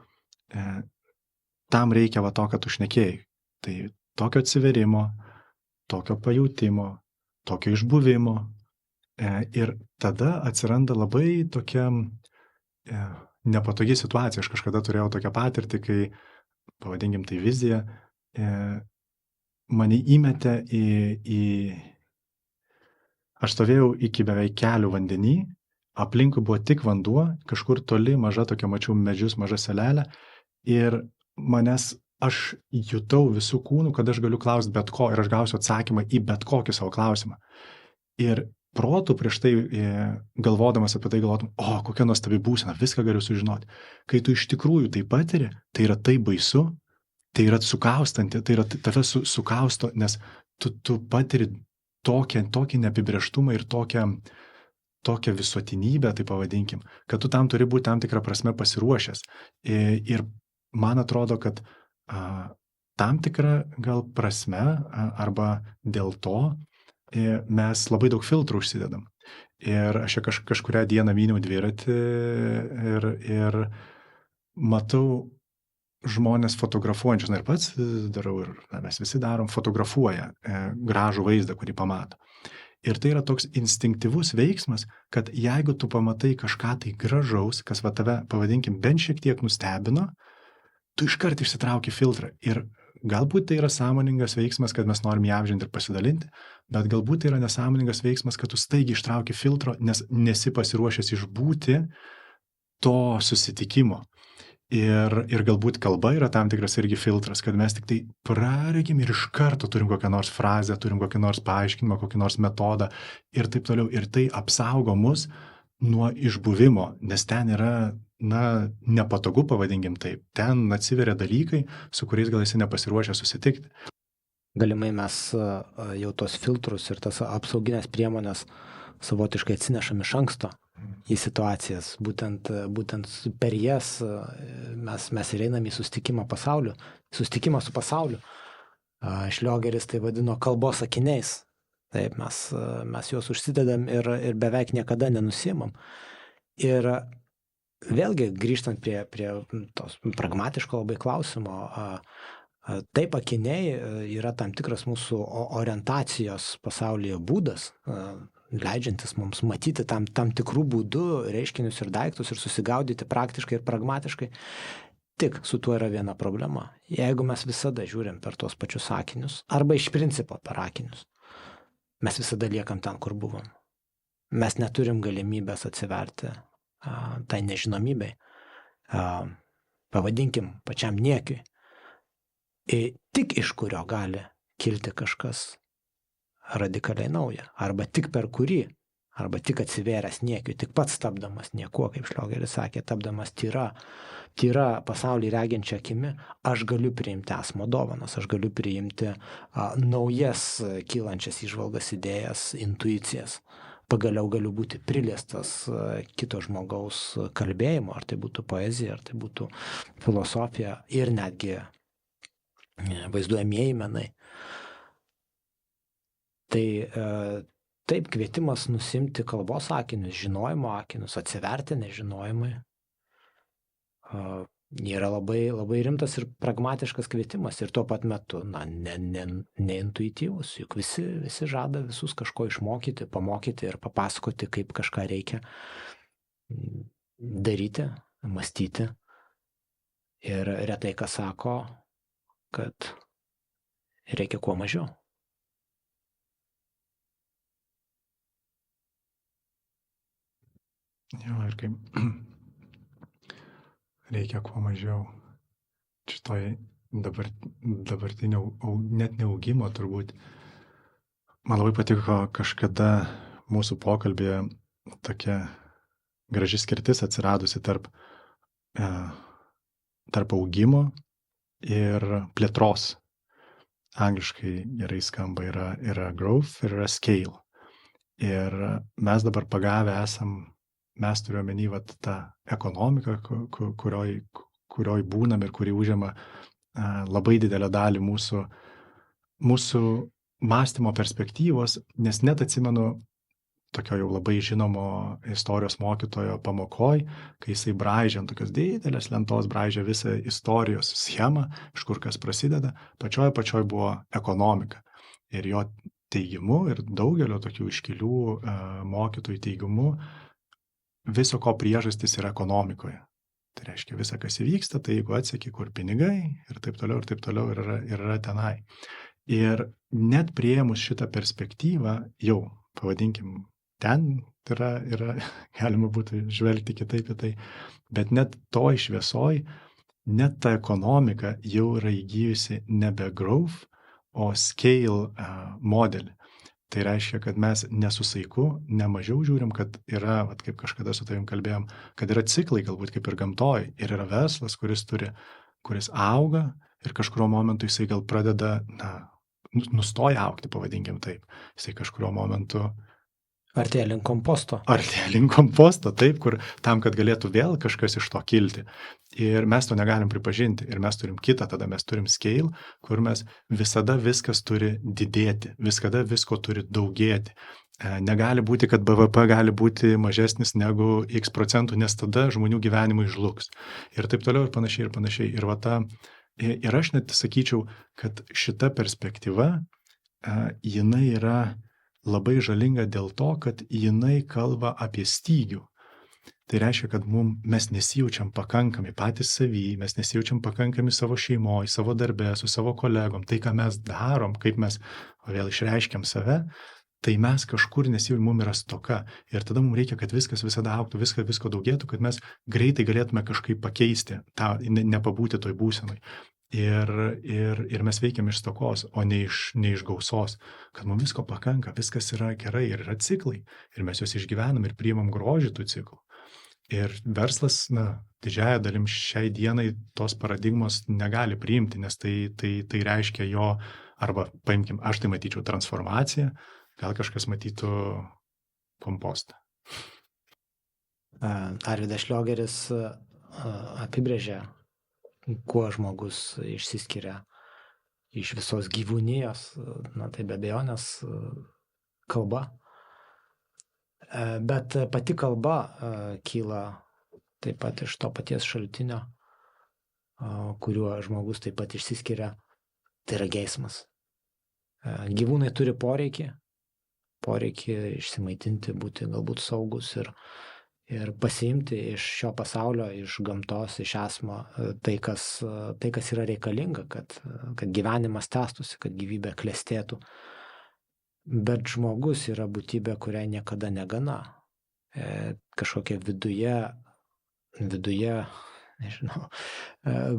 tam reikia to, kad tu šnekėjai. Tai tokio atsiverimo, tokio pajūtimo, tokio išbuvimo. Ir tada atsiranda labai tokia nepatogi situacija. Aš kažkada turėjau tokią patirtį, kai, pavadinkim tai vizija, mane įmetė į Aš stovėjau iki beveik kelių vandenį, aplinkui buvo tik vanduo, kažkur toli maža tokia, mačiau medžius, maža salelė ir aš jutau visų kūnų, kad aš galiu klausti bet ko ir aš gausiu atsakymą į bet kokį savo klausimą. Ir protų prieš tai galvodamas apie tai galvotum, kokia nuostabi būsena, viską galiu sužinoti. Kai tu iš tikrųjų tai patiri, tai yra tai baisu, tai yra sukaustanti, tai yra tave sukausto, nes tu patiri tokį neapibrėžtumą ir tokią visuotinybę, tai pavadinkim, kad tu tam turi būti tam tikrą prasme pasiruošęs. Ir man atrodo, kad tam tikrą gal prasme arba dėl to mes labai daug filtrų užsidedam. Ir aš kažkurią dieną myniau dviratį ir matau žmonės fotografuojančius, ir pats darau, ir mes visi darom, fotografuoja gražų vaizdą, kurį pamato. Ir tai yra toks instinktyvus veiksmas, kad jeigu tu pamatai kažką tai gražaus, kas tave, pavadinkim, bent šiek tiek nustebino, tu iškart išsitrauki filtrą. Ir galbūt tai yra sąmoningas veiksmas, kad mes norim įamžinti ir pasidalinti, bet galbūt tai yra nesąmoningas veiksmas, kad tu staigiai ištrauki filtro, nes nesi pasiruošęs išbūti to susitikimo. Ir galbūt kalba yra tam tikras irgi filtras, kad mes tik tai praregim ir iš karto turim kokią nors frazę, turim kokį nors paaiškinimą, kokį nors metodą ir taip toliau. Ir tai apsaugo mus nuo išbuvimo, nes ten yra, nepatogu, pavadinkim taip. Ten atsiveria dalykai, su kuriais gal esi nepasiruošę susitikti. Galimai mes jau tos filtrus ir tas apsauginės priemonės savotiškai atsinešam iš anksto į situacijas. Būtent per jas mes ir einam į susitikimą su pasauliu. Šliogeris tai vadino kalbos akiniais. Taip, mes juos užsidedam ir beveik niekada nenusiimam. Ir vėlgi, grįžtant prie tos pragmatiško labai klausimo, taip, akiniai yra tam tikras mūsų orientacijos pasaulyje būdas, leidžiantis mums matyti tam tikrų būdų reiškinius ir daiktus ir susigaudyti praktiškai ir pragmatiškai. Tik su tuo yra viena problema. Jeigu mes visada žiūrim per tos pačius akinius, arba iš principo per akinius, mes visada liekam ten, kur buvom. Mes neturim galimybės atsiverti tai nežinomybei, pavadinkim pačiam niekiui, tik iš kurio gali kilti kažkas radikaliai nauja, arba tik per kurį, arba tik atsivėręs niekiui, tik pats tapdamas niekuo, kaip Šliogeris sakė, tapdamas tyra pasaulį reginčią akimi, aš galiu priimti esmo dovanas, aš galiu priimti naujas kylančias įžvalgas, idėjas, intuicijas. Pagaliau galiu būti priliestas kito žmogaus kalbėjimo, ar tai būtų poezija, ar tai būtų filosofija ir netgi vaizduojamieji menai. Tai taip, kvietimas nusimti kalbos akinius, žinojimo akinius, atsiverti nežinojimui, yra labai, labai rimtas ir pragmatiškas kvietimas ir tuo pat metu, neintuityvus, juk visi žada visus kažko išmokyti, pamokyti ir papasakoti, kaip kažką reikia daryti, mąstyti. Ir retai kas sako, kad reikia kuo mažiau. Jo, ir kaip reikia kuo mažiau šitoj dabartinio, net neaugimo turbūt. Man labai patiko kažkada mūsų pokalbėje tokia graži skirtis atsiradusi tarp augimo ir plėtros. Angliškai gerai skamba yra growth ir yra scale. Ir mes dabar pagavę esam, mes turiu omeny tą ekonomiką, kurioj būnam ir kuri užima labai didelę dalį mūsų mąstymo perspektyvos, nes net atsimenu tokio jau labai žinomo istorijos mokytojo pamokoj, kai jisai braižė ant tokios didelės lentos, braižė visą istorijos schemą, iš kur kas prasideda, pačioj buvo ekonomika. Ir jo teigimu ir daugelio tokių iškilių mokytojų teigimu, viso ko priežastis yra ekonomikoje. Tai reiškia, visa, kas įvyksta, tai jeigu atseki, kur pinigai ir taip toliau yra tenai. Ir net priėmus šitą perspektyvą, jau, pavadinkim, ten yra galima būtų žvelgti kitaip į tai, bet net toj šviesoj, net ta ekonomika jau yra įgijusi nebe growth, o scale modelį. Tai reiškia, kad mes nesu saiku, nemažiau žiūrim, kad yra, kaip kažkada su tavim kalbėjom, kad yra ciklai galbūt kaip ir gamtoj, ir yra verslas, kuris auga ir kažkurio momentu jisai gal pradeda, nustoja augti, pavadinkim taip. Jisai kažkurio momentu artėja link komposto. Taip, kur tam, kad galėtų vėl kažkas iš to kilti. Ir mes to negalim pripažinti. Ir mes turim kitą, tada mes turim scale, kur mes visada viskas turi didėti, visada visko turi daugėti. Negali būti, kad BVP gali būti mažesnis negu X procentų, nes tada žmonių gyvenimai žlugs. Ir taip toliau ir panašiai. Ir aš net sakyčiau, kad šita perspektyva, jinai yra labai žalinga dėl to, kad jinai kalba apie stygių. Tai reiškia, kad mes nesijaučiam pakankami patys savy, mes nesijaučiam pakankami savo šeimoje, savo darbe, su savo kolegom. Tai, ką mes darom, kaip mes vėl išreiškiam save, tai mes kažkur nesijaučiam, mums yra stoka. Ir tada mums reikia, kad viskas visada augtų, visko daugėtų, kad mes greitai galėtume kažkaip pakeisti, nepabūti toj būsenoj. Ir mes veikiam iš stokos, o ne iš gausos, kad mums visko pakanka, viskas yra gerai ir yra ciklai, ir mes juos išgyvenam ir priimam grožį tų ciklų. Ir verslas, didžiąja dalim šiai dienai tos paradigmos negali priimti, nes tai reiškia jo, arba paimkim, aš tai matyčiau transformaciją, gal kažkas matytų kompostą. Arvydas Šliogeris apibrėžė, kuo žmogus išsiskiria iš visos gyvūnijos, tai be abejonės kalba. Bet pati kalba kyla taip pat iš to paties šaltinio, kuriuo žmogus taip pat išsiskiria, tai yra geismas. Gyvūnai turi poreikį išsimaitinti, būti galbūt saugus ir pasiimti iš šio pasaulio, iš gamtos, iš esmo tai, kas yra reikalinga, kad gyvenimas tęstųsi, kad gyvybė klestėtų. Bet žmogus yra būtybė, kuriai niekada negana. Kažkokia viduje, nežinau,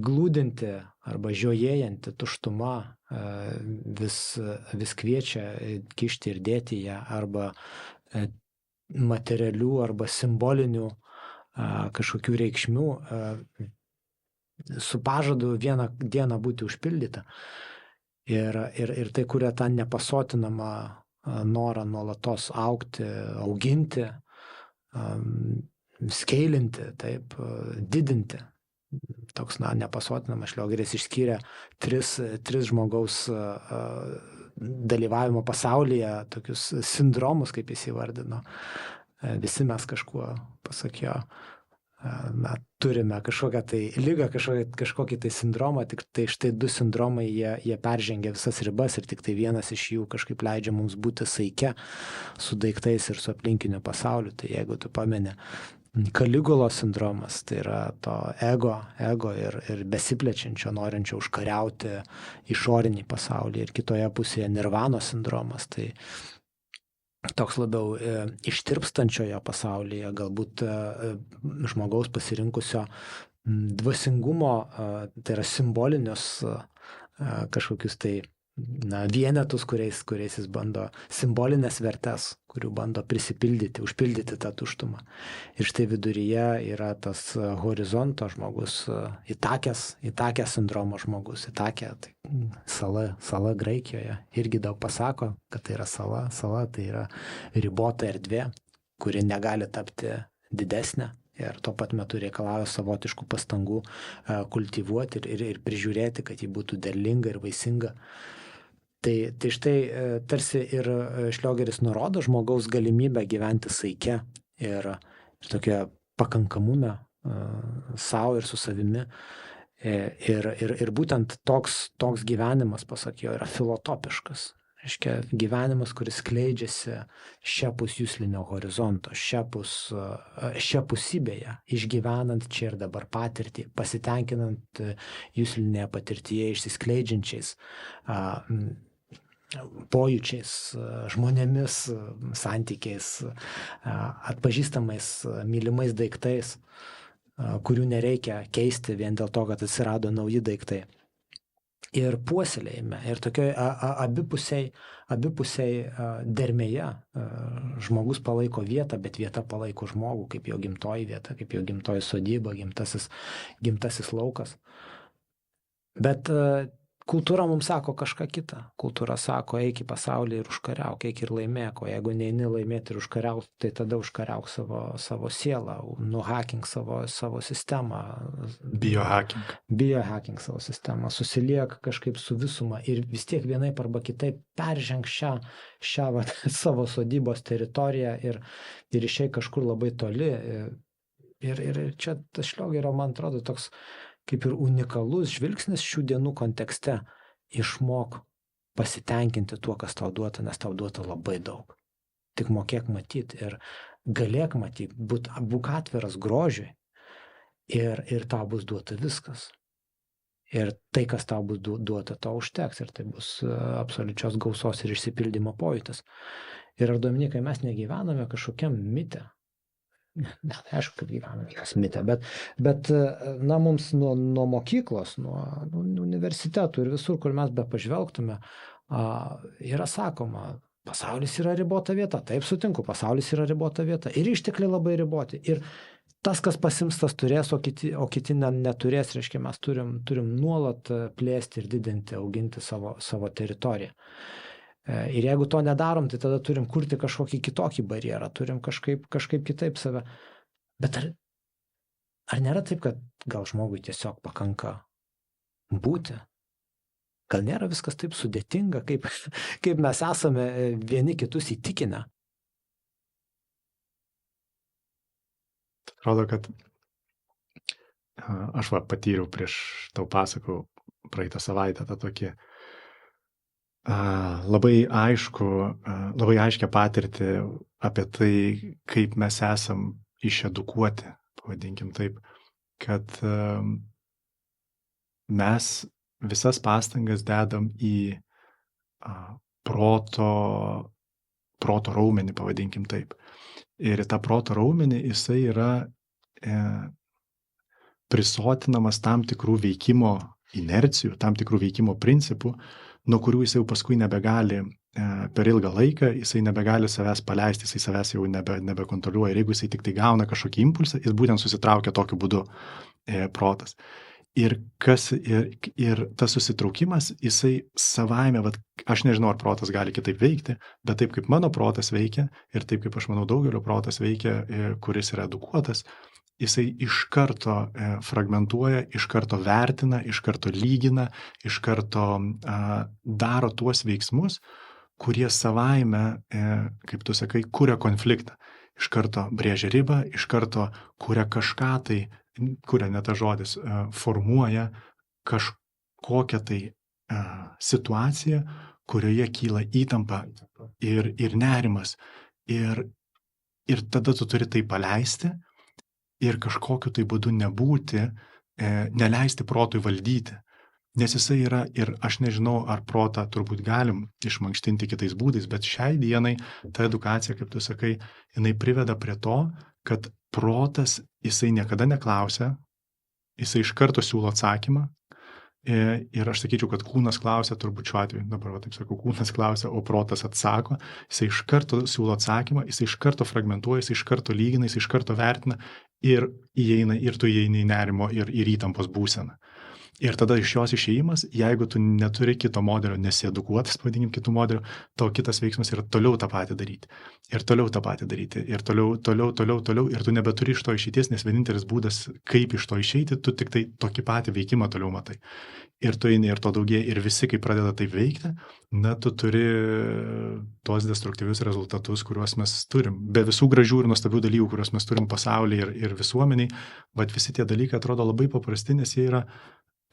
glūdinti arba žiojėjanti tuštuma vis kviečia kišti ir dėti ją arba materialių arba simbolinių kažkokių reikšmių su pažadu vieną dieną būti užpildyta. Ir tai kuria tą nepasotinamą norą nuolatos augti, auginti, skeilinti, taip, didinti. Toks, nepasotinamas. Šliogeris išskyrė tris žmogaus dalyvavimo pasaulyje, tokius sindromus, kaip jis įvardino. Visi mes kažkuo, pasak jo, turime kažkokią tai ligą, kažkokį tai sindromą, tik tai štai 2 sindromai, jie peržengia visas ribas ir tik tai vienas iš jų kažkaip leidžia mums būti saike su daiktais ir su aplinkiniu pasauliu. Tai jeigu tu pameni, Kaligulos sindromas, tai yra to ego ir besiplečiančio, norinčio užkariauti išorinį pasaulį, ir kitoje pusėje nirvanos sindromas, tai toks labiau ištirpstančioje pasaulyje, galbūt žmogaus pasirinkusio dvasingumo, tai yra simbolinius kažkokius tai vienetus, kuriais jis bando, simbolinės vertes, kurių bando prisipildyti, užpildyti tą tuštumą. Ir štai viduryje yra tas horizonto žmogus, Itakės sindromo žmogus. Itakė, tai sala Graikijoje, irgi daug pasako, kad tai yra sala. Sala tai yra ribota erdvė, kuri negali tapti didesnė. Ir tuo pat metu reikalauja savotiškų pastangų kultivuoti ir prižiūrėti, kad ji būtų derlinga ir vaisinga. Tai štai tarsi ir Šliogeris nurodo žmogaus galimybę gyventi saike ir tokia pakankamume savo ir su savimi. Ir būtent toks gyvenimas, pasak jo, yra filotopiškas. Reiškia, gyvenimas, kuris skleidžiasi šiapus juslinio horizonto, šiapusybėje, išgyvenant čia ir dabar patirtį, pasitenkinant juslinėje patirtyje išsiskleidžiančiais pojūčiais, žmonėmis, santykiais, atpažįstamais, mylimais daiktais, kurių nereikia keisti vien dėl to, kad atsirado nauji daiktai. Ir puoselėjime, ir tokioje abipusiai dermėje žmogus palaiko vietą, bet vieta palaiko žmogų, kaip jo gimtoji vieta, kaip jo gimtoji sodyba, gimtasis laukas. Bet kultūra mums sako kažką kitą. Kultūra sako, eik į pasaulį ir užkariauk, eik ir laimėk, o jeigu neini laimėti ir užkariauk, tai tada užkariauk savo sielą, nuhakink savo sistemą. Biohacking savo sistemą, susiliek kažkaip su visuma ir vis tiek vienaip arba kitaip perženk šią savo sodybos teritoriją ir išeik kažkur labai toli. Ir čia tas Šliogerio, man atrodo, toks kaip ir unikalus žvilgsnis šių dienų kontekste. Išmok pasitenkinti tuo, kas tau duota, nes tau duota labai daug. Tik mokėk matyti ir galėk matyti, būk atviras grožiui ir tau bus duota viskas. Ir tai, kas tau bus duota, tau užteks ir tai bus absoliučios gausos ir išsipildymo pojūtis. Ir ar, Dominikai, mes negyvename kažkokiam mite? Ne, aišku, kad gyvename jos mite, bet mums nuo mokyklos, nuo universitetų ir visur, kur mes be pažvelgtume, yra sakoma, pasaulis yra ribota vieta. Taip, sutinku, pasaulis yra ribota vieta ir ištekliai labai riboti. Ir tas, kas pasims, tas turės, o kiti neturės, reiškia, mes turim nuolat plėsti ir didinti, auginti savo teritoriją. Ir jeigu to nedarom, tai tada turim kurti kažkokį kitokį barjerą, turim kažkaip kitaip save. Bet ar nėra taip, kad gal žmogui tiesiog pakanka būti? Gal nėra viskas taip sudėtinga, kaip mes esame vieni kitus įtikinę? Atrodo, kad aš patyriau prieš tau pasakau praeitą savaitę tą tokį labai aiškę patirtį apie tai, kaip mes esam išedukuoti, pavadinkim taip, kad mes visas pastangas dedam į proto raumenį, pavadinkim taip. Ir tą proto raumenį jisai yra prisotinamas tam tikrų veikimo inercijų, tam tikrų veikimo principų, nuo kurių jisai jau paskui nebegali per ilgą laiką, jisai nebegali savęs paleisti, jisai savęs jau nebekontroliuoja. Ir jeigu jisai tik tai gauna kažkokį impulsą, jis būtent susitraukia tokiu būdu protas. Ir tas susitraukimas, jisai savaime, aš nežinau, ar protas gali kitaip veikti, bet taip kaip mano protas veikia ir taip kaip aš manau daugelio protas veikia, kuris yra edukuotas, jisai iš karto fragmentuoja, iš karto vertina, iš karto lygina, iš karto daro tuos veiksmus, kurie savaime, kaip tu sakai, kuria konfliktą. Iš karto brėžia ribą, iš karto kuria kažką tai, kuria ne tas žodis, formuoja kažkokią tai situaciją, kurioje kyla įtampa ir nerimas. Ir tada tu turi tai paleisti ir kažkokiu tai būdu nebūti, neleisti protui valdyti. Nes jisai yra, ir aš nežinau, ar protą turbūt galim išmankštinti kitais būdais, bet šiai dienai ta edukacija, kaip tu sakai, jinai priveda prie to, kad protas, jisai niekada neklausia, jisai iš karto siūlo atsakymą. Ir aš sakyčiau, kad kūnas klausia, turbūt šiuo atveju, dabar taip sakau, kūnas klausia, o protas atsako, jisai iš karto siūlo atsakymą, jisai iš karto fragmentuoja, jisai iš karto lygina, jisai iš karto vertina ir tu įeini į nerimo ir įtampos būseną. Ir tada iš jos išėjimas, jeigu tu neturi kito modelio, nesiedukuotas, pavadinkim, kitų modelių, to kitas veiksmas yra toliau tą patį daryti. Ir toliau tą patį daryti. Ir toliau. Ir tu nebeturi iš to išeities, nes vienintelis būdas, kaip iš to išeiti, tu tik tai tokį patį veikimą toliau matai. Ir tu eini ir to daugėja. Ir visi, kai pradeda taip veikti, tu turi tuos destruktyvius rezultatus, kuriuos mes turim. Be visų gražių ir nuostabių dalykų, kuriuos mes turim pasaulyje ir visuomeniai, bet visi tie dalykai atrodo labai paprasti, nes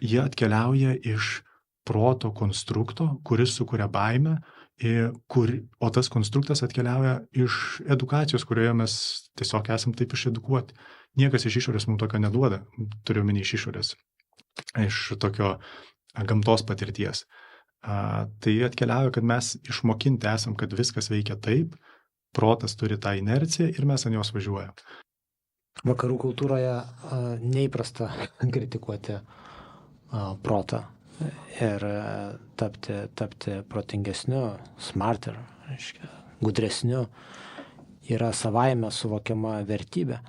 jie atkeliauja iš proto konstrukto, kuris sukuria baimę, o tas konstruktas atkeliauja iš edukacijos, kurioje mes tiesiog esam taip išedukuoti. Niekas iš išorės mums tokio neduoda, turiu omeny iš išorės, iš tokio gamtos patirties. Tai atkeliauja, kad mes išmokinti esam, kad viskas veikia taip, protas turi tą inerciją ir mes ant jos važiuojam. Vakarų kultūroje neįprasta kritikuoti protą ir tapti protingesniu, smarter, gudresniu yra savaime suvokiama vertybė.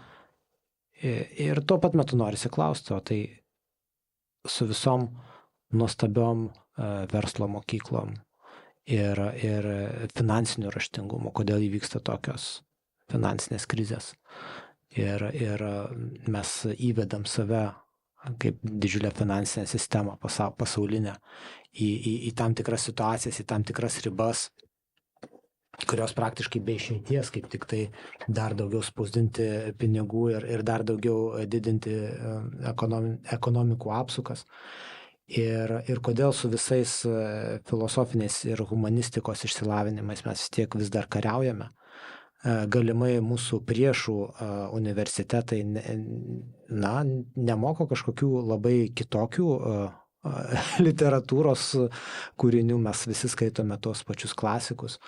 Ir tuo pat metu norisi klausti, o tai su visom nuostabiom verslo mokyklom ir finansiniu raštingumu, kodėl įvyksta tokios finansinės krizės. Ir mes įvedam save kaip didžiulę finansinę sistemą pasaulinę į tam tikras situacijas, į tam tikras ribas, kurios praktiškai be išeities, kaip tik tai dar daugiau spausdinti pinigų ir dar daugiau didinti ekonomikų apsukas. Ir kodėl su visais filosofiniais ir humanistikos išsilavinimais mes tiek vis dar kariaujame. Galimai mūsų priešų universitetai nemoko kažkokių labai kitokių literatūros kūrinių, mes visi skaitome tos pačius klasikus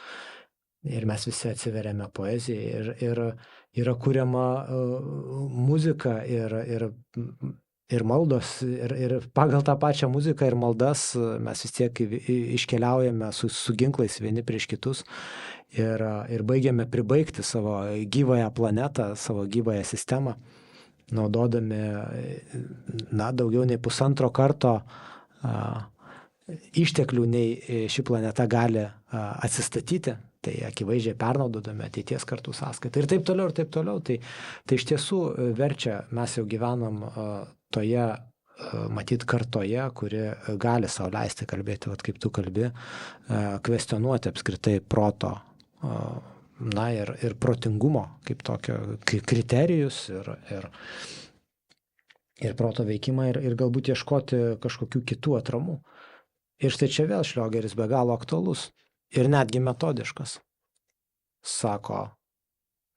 ir mes visi atsiveriame poezijai ir yra kuriama muzika ir maldos ir pagal tą pačią muziką ir maldas mes vis tiek iškeliaujame su ginklais vieni prieš kitus ir baigiame pribaigti savo gyvąją planetą, savo gyvąją sistemą, naudodami daugiau nei 1,5 karto išteklių, nei ši planeta gali atsistatyti, tai akivaizdžiai pernaudodami ateities kartų sąskaitą ir taip toliau. Tai iš tiesų verčia, mes jau gyvenam toje matyt kartoje, kuri gali sau leisti kalbėti, kaip tu kalbi, kvestionuoti apskritai proto ir protingumo kaip tokio kriterijus ir proto veikimą ir galbūt ieškoti kažkokių kitų atramų. Ir štai čia vėl Šliogeris be galo aktualus ir netgi metodiškas. Sako,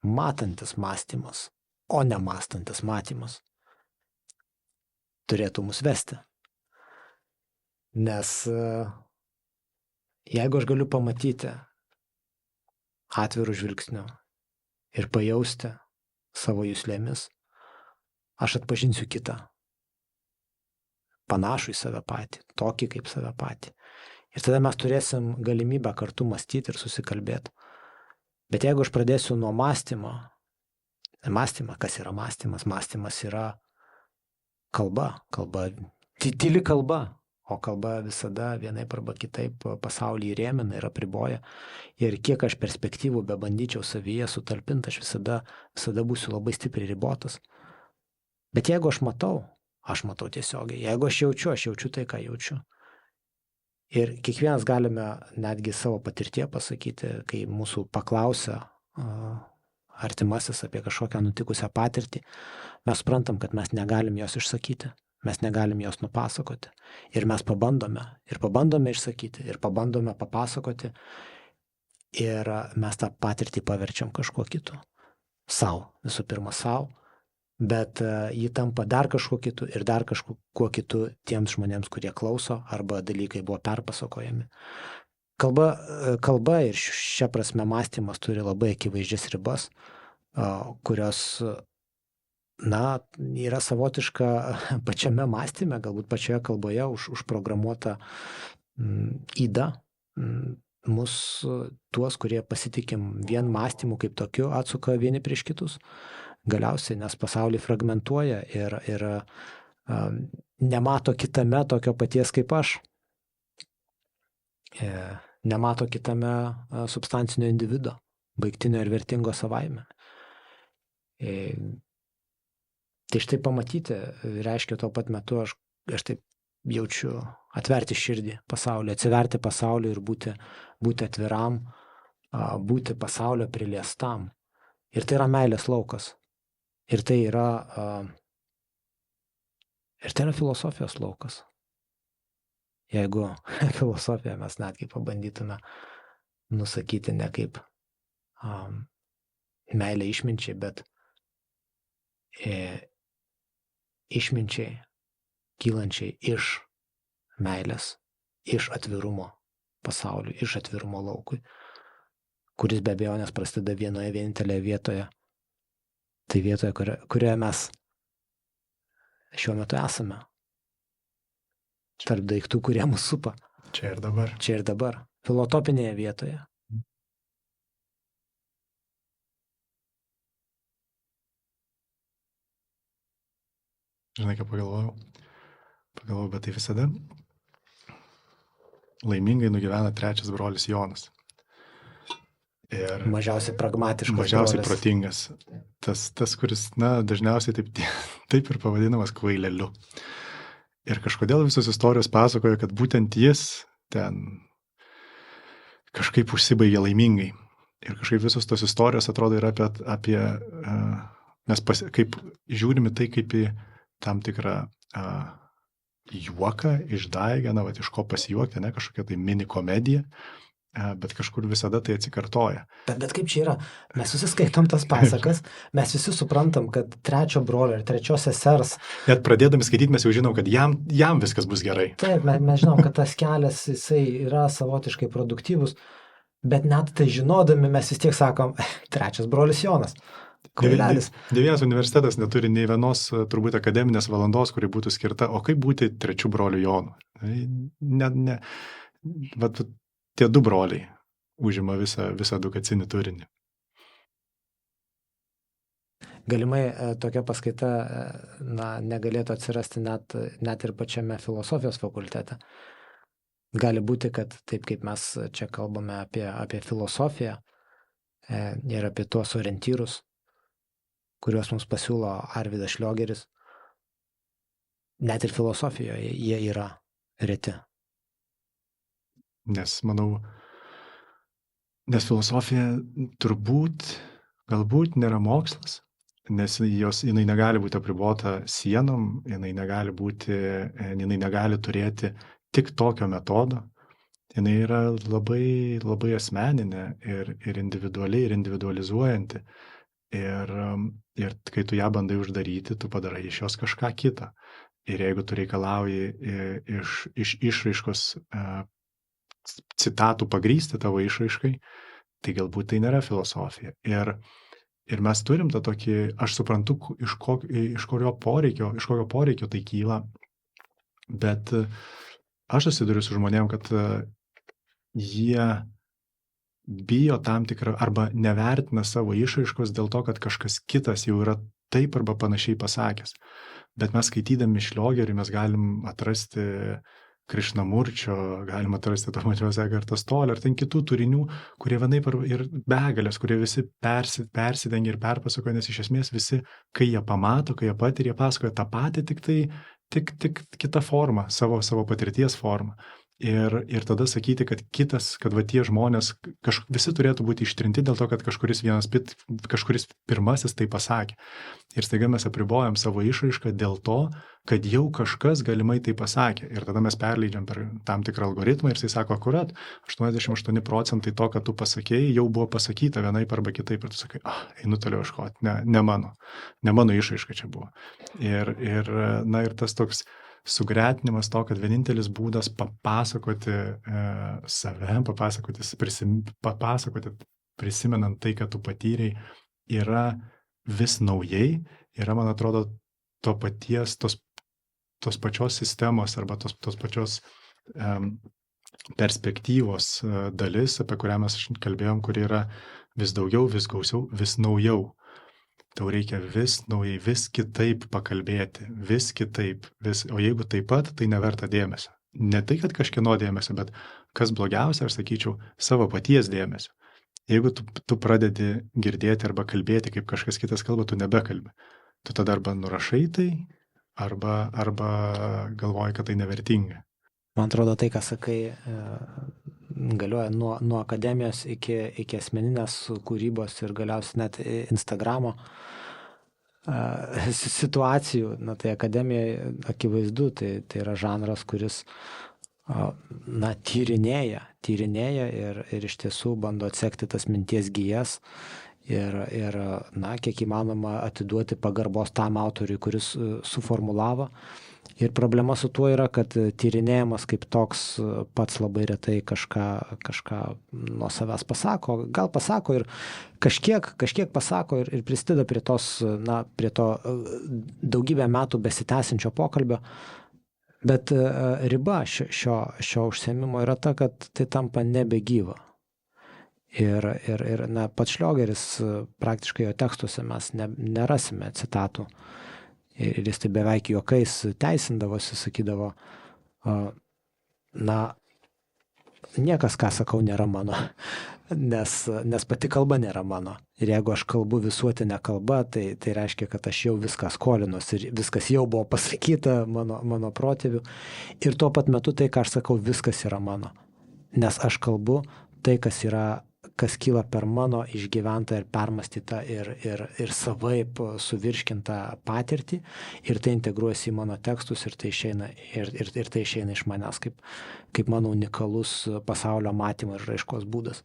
matantis mąstymas, o ne mąstantis matymas turėtų mus vesti. Nes jeigu aš galiu pamatyti atvirų žvilgsnių ir pajausti savo juslėmis, aš atpažinsiu kitą, panašų į save patį, tokį kaip save patį. Ir tada mes turėsim galimybę kartu mąstyti ir susikalbėti. Bet jeigu aš pradėsiu nuo mąstymą, kas yra mąstymas? Mąstymas yra kalba, tyli kalba, o kalba visada vienaip arba kitaip pasaulį įrėmina ir apriboja. Ir kiek aš perspektyvų bebandyčiau savyje sutalpinti, aš visada būsiu labai stipriai ribotas. Bet jeigu aš matau tiesiogiai. Jeigu aš jaučiu tai, ką jaučiu. Ir kiekvienas galime netgi savo patirtie pasakyti, kai mūsų paklausia artimasis apie kažkokią nutikusią patirtį, mes suprantam, kad mes negalim jos išsakyti, mes negalim jos nupasakoti. Ir mes pabandome išsakyti, ir pabandome papasakoti, ir mes tą patirtį paverčiam kažkuo kitu. Visų pirma sau, bet jį tampa dar kažkuo kitu ir dar kažkuo kitu tiems žmonėms, kurie klauso, arba dalykai buvo perpasakojami. Kalba ir šia prasme mąstymas turi labai akivaizdžias ribas, kurios, yra savotiška pačiame mąstyme, galbūt pačioje kalboje užprogramuota yda. Mus tuos, kurie pasitikim vien mąstymu kaip tokiu, atsuka vieni prieš kitus. Galiausiai, nes pasaulį fragmentuoja ir nemato kitame tokio paties kaip aš. Nemato kitame substancinio individo, baigtinio ir vertingo savaime. Tai štai pamatyti reiškia tuo pat metu, aš taip jaučiu atverti širdį pasauliu, atsiverti pasauliu ir būti atviram, būti pasaulio priliestam. Ir tai yra meilės laukas. Ir tai yra filosofijos laukas. Jeigu filosofiją mes netgi pabandytume nusakyti ne kaip meilę išminčiai, bet išminčiai kylančiai iš meilės, iš atvirumo pasauliui, iš atvirumo laukui, kuris be abejonės prasideda vienoje vienintelėje vietoje. Tai vietoje, kurioje mes šiuo metu esame. Tarp daiktų, kurie mus supa. Čia ir dabar. Filotopinėje vietoje. Žinai, ką pagalvojau, bet tai visada laimingai nugyvena trečias brolis Jonas. Ir mažiausiai pragmatiškas, mažiausiai protingas. Tas, kuris, dažniausiai taip ir pavadinamas kvaileliu. Ir kažkodėl visos istorijos pasakoja, kad būtent jis ten kažkaip užsibaigė laimingai. Ir kažkaip visos tos istorijos atrodo yra apie mes kaip žiūrime tai kaip į tam tikrą juoką, išdaigę, iš ko pasijuokti, kažkokia tai mini komedija. Bet kažkur visada tai atsikartoja. Bet kaip čia yra? Mes visi skaitom tas pasakas, mes visi suprantam, kad trečio brolio ir trečios sesers... Net pradėdami skaityti, mes jau žinom, kad jam viskas bus gerai. Taip, mes žinom, kad tas kelias jisai yra savotiškai produktyvus, bet net tai žinodami mes vis tiek sakom, trečias brolis Jonas. Kvailelis. Nė vienas universitetas neturi nei vienos turbūt akademinės valandos, kuri būtų skirta, o kaip būti trečiu broliu Jonu. Tie du broliai užima visą edukacinį turinį. Galimai tokia paskaita negalėtų atsirasti net ir pačiame filosofijos fakultete. Gali būti, kad taip kaip mes čia kalbame apie filosofiją ir apie tuos orientyrus, kuriuos mums pasiūlo Arvydas Šliogeris, net ir filosofijoje jie yra reti. Nes filosofija galbūt nėra mokslas, nes jinai negali būti apribota sienom, jinai negali turėti tik tokio metodo, jinai yra labai, labai asmeninė ir individualiai, ir individualizuojanti. Ir kai tu ją bandai uždaryti, tu padarai iš jos kažką kitą. Ir jeigu tu reikalauji iš išraiškos citatų pagrysti tavo išraiškai, tai galbūt tai nėra filosofija. Ir mes turim tą tokį, aš suprantu, iš kokio poreikio tai kyla, bet aš susiduriu su žmonėm, kad jie bijo tam tikrą arba nevertina savo išraiškos dėl to, kad kažkas kitas jau yra taip arba panašiai pasakęs. Bet mes skaitydami Šliogerį mes galim atrasti Krišnamurčio, galim atrasti to pačios Egarto Tolle ir ten kitų turinių, kurie vienaip ir begalės, kurie visi persidengia ir perpasakoja, nes iš esmės visi, kai jie pamato, kai jie patiria, pasakoja tą patį, tik kita forma, savo patirties forma. Ir tada sakyti, kad va tie žmonės, visi turėtų būti ištrinti dėl to, kad kažkuris pirmasis tai pasakė. Ir staiga mes apribojam savo išraišką dėl to, kad jau kažkas galimai tai pasakė. Ir tada mes perleidžiam per tam tikrą algoritmą ir jisai sako, akurat, 88% to, kad tu pasakėjai, jau buvo pasakyta vienaip arba kitaip. Ir tu sakai, einu toliau ieškoti, ne mano išraiška čia buvo. Ir tas toks sugretinimas to, kad vienintelis būdas papasakoti save, papasakoti prisimenant tai, kad tu patyrei, yra vis naujai, yra, man atrodo, tos pačios sistemos arba tos pačios perspektyvos dalis, apie kurią mes kalbėjom, kuri yra vis daugiau, vis gausiau, vis naujau. Tau reikia vis naujai, vis kitaip pakalbėti, vis kitaip, o jeigu taip pat, tai neverta dėmesio. Ne tai, kad kažkieno dėmesio, bet kas blogiausia, aš sakyčiau, savo paties dėmesio. Jeigu tu pradedi girdėti arba kalbėti, kaip kažkas kitas kalba, tu nebekalbi. Tu tada arba nurašai tai, arba galvoji, kad tai nevertinga. Man atrodo, tai, ką sakai, galioja nuo akademijos iki asmeninės kūrybos ir galiausiai net Instagramo situacijų. Na, tai akademija akivaizdu, tai yra žanras, kuris tyrinėja ir iš tiesų bando atsekti tas minties gijas ir kiek įmanoma atiduoti pagarbos tam autoriui, kuris suformulavo. Ir problema su tuo yra, kad tyrinėjimas kaip toks pats labai retai kažką nuo savęs pasako, gal pasako ir kažkiek pasako ir prisideda prie to daugybę metų besitęsiančio pokalbio. Bet riba šio užsiėmimo yra ta, kad tai tampa nebegyva. Ir pats Šliogeris, praktiškai jo tekstuose mes nerasime citatų. Ir jis tai beveik juokais teisindavosi, sakydavo, niekas, ką sakau, nėra mano, nes pati kalba nėra mano. Ir jeigu aš kalbu visuotinę kalbą, tai reiškia, kad aš jau viską skolinuosi ir viskas jau buvo pasakyta mano protėvių. Ir tuo pat metu tai, ką aš sakau, viskas yra mano. Nes aš kalbu tai, kas kyla per mano išgyventą ir permastytą ir savaip suvirškintą patirtį, ir tai integruojasi į mano tekstus ir tai išeina iš manęs kaip mano unikalus pasaulio matymo ir raiškos būdas.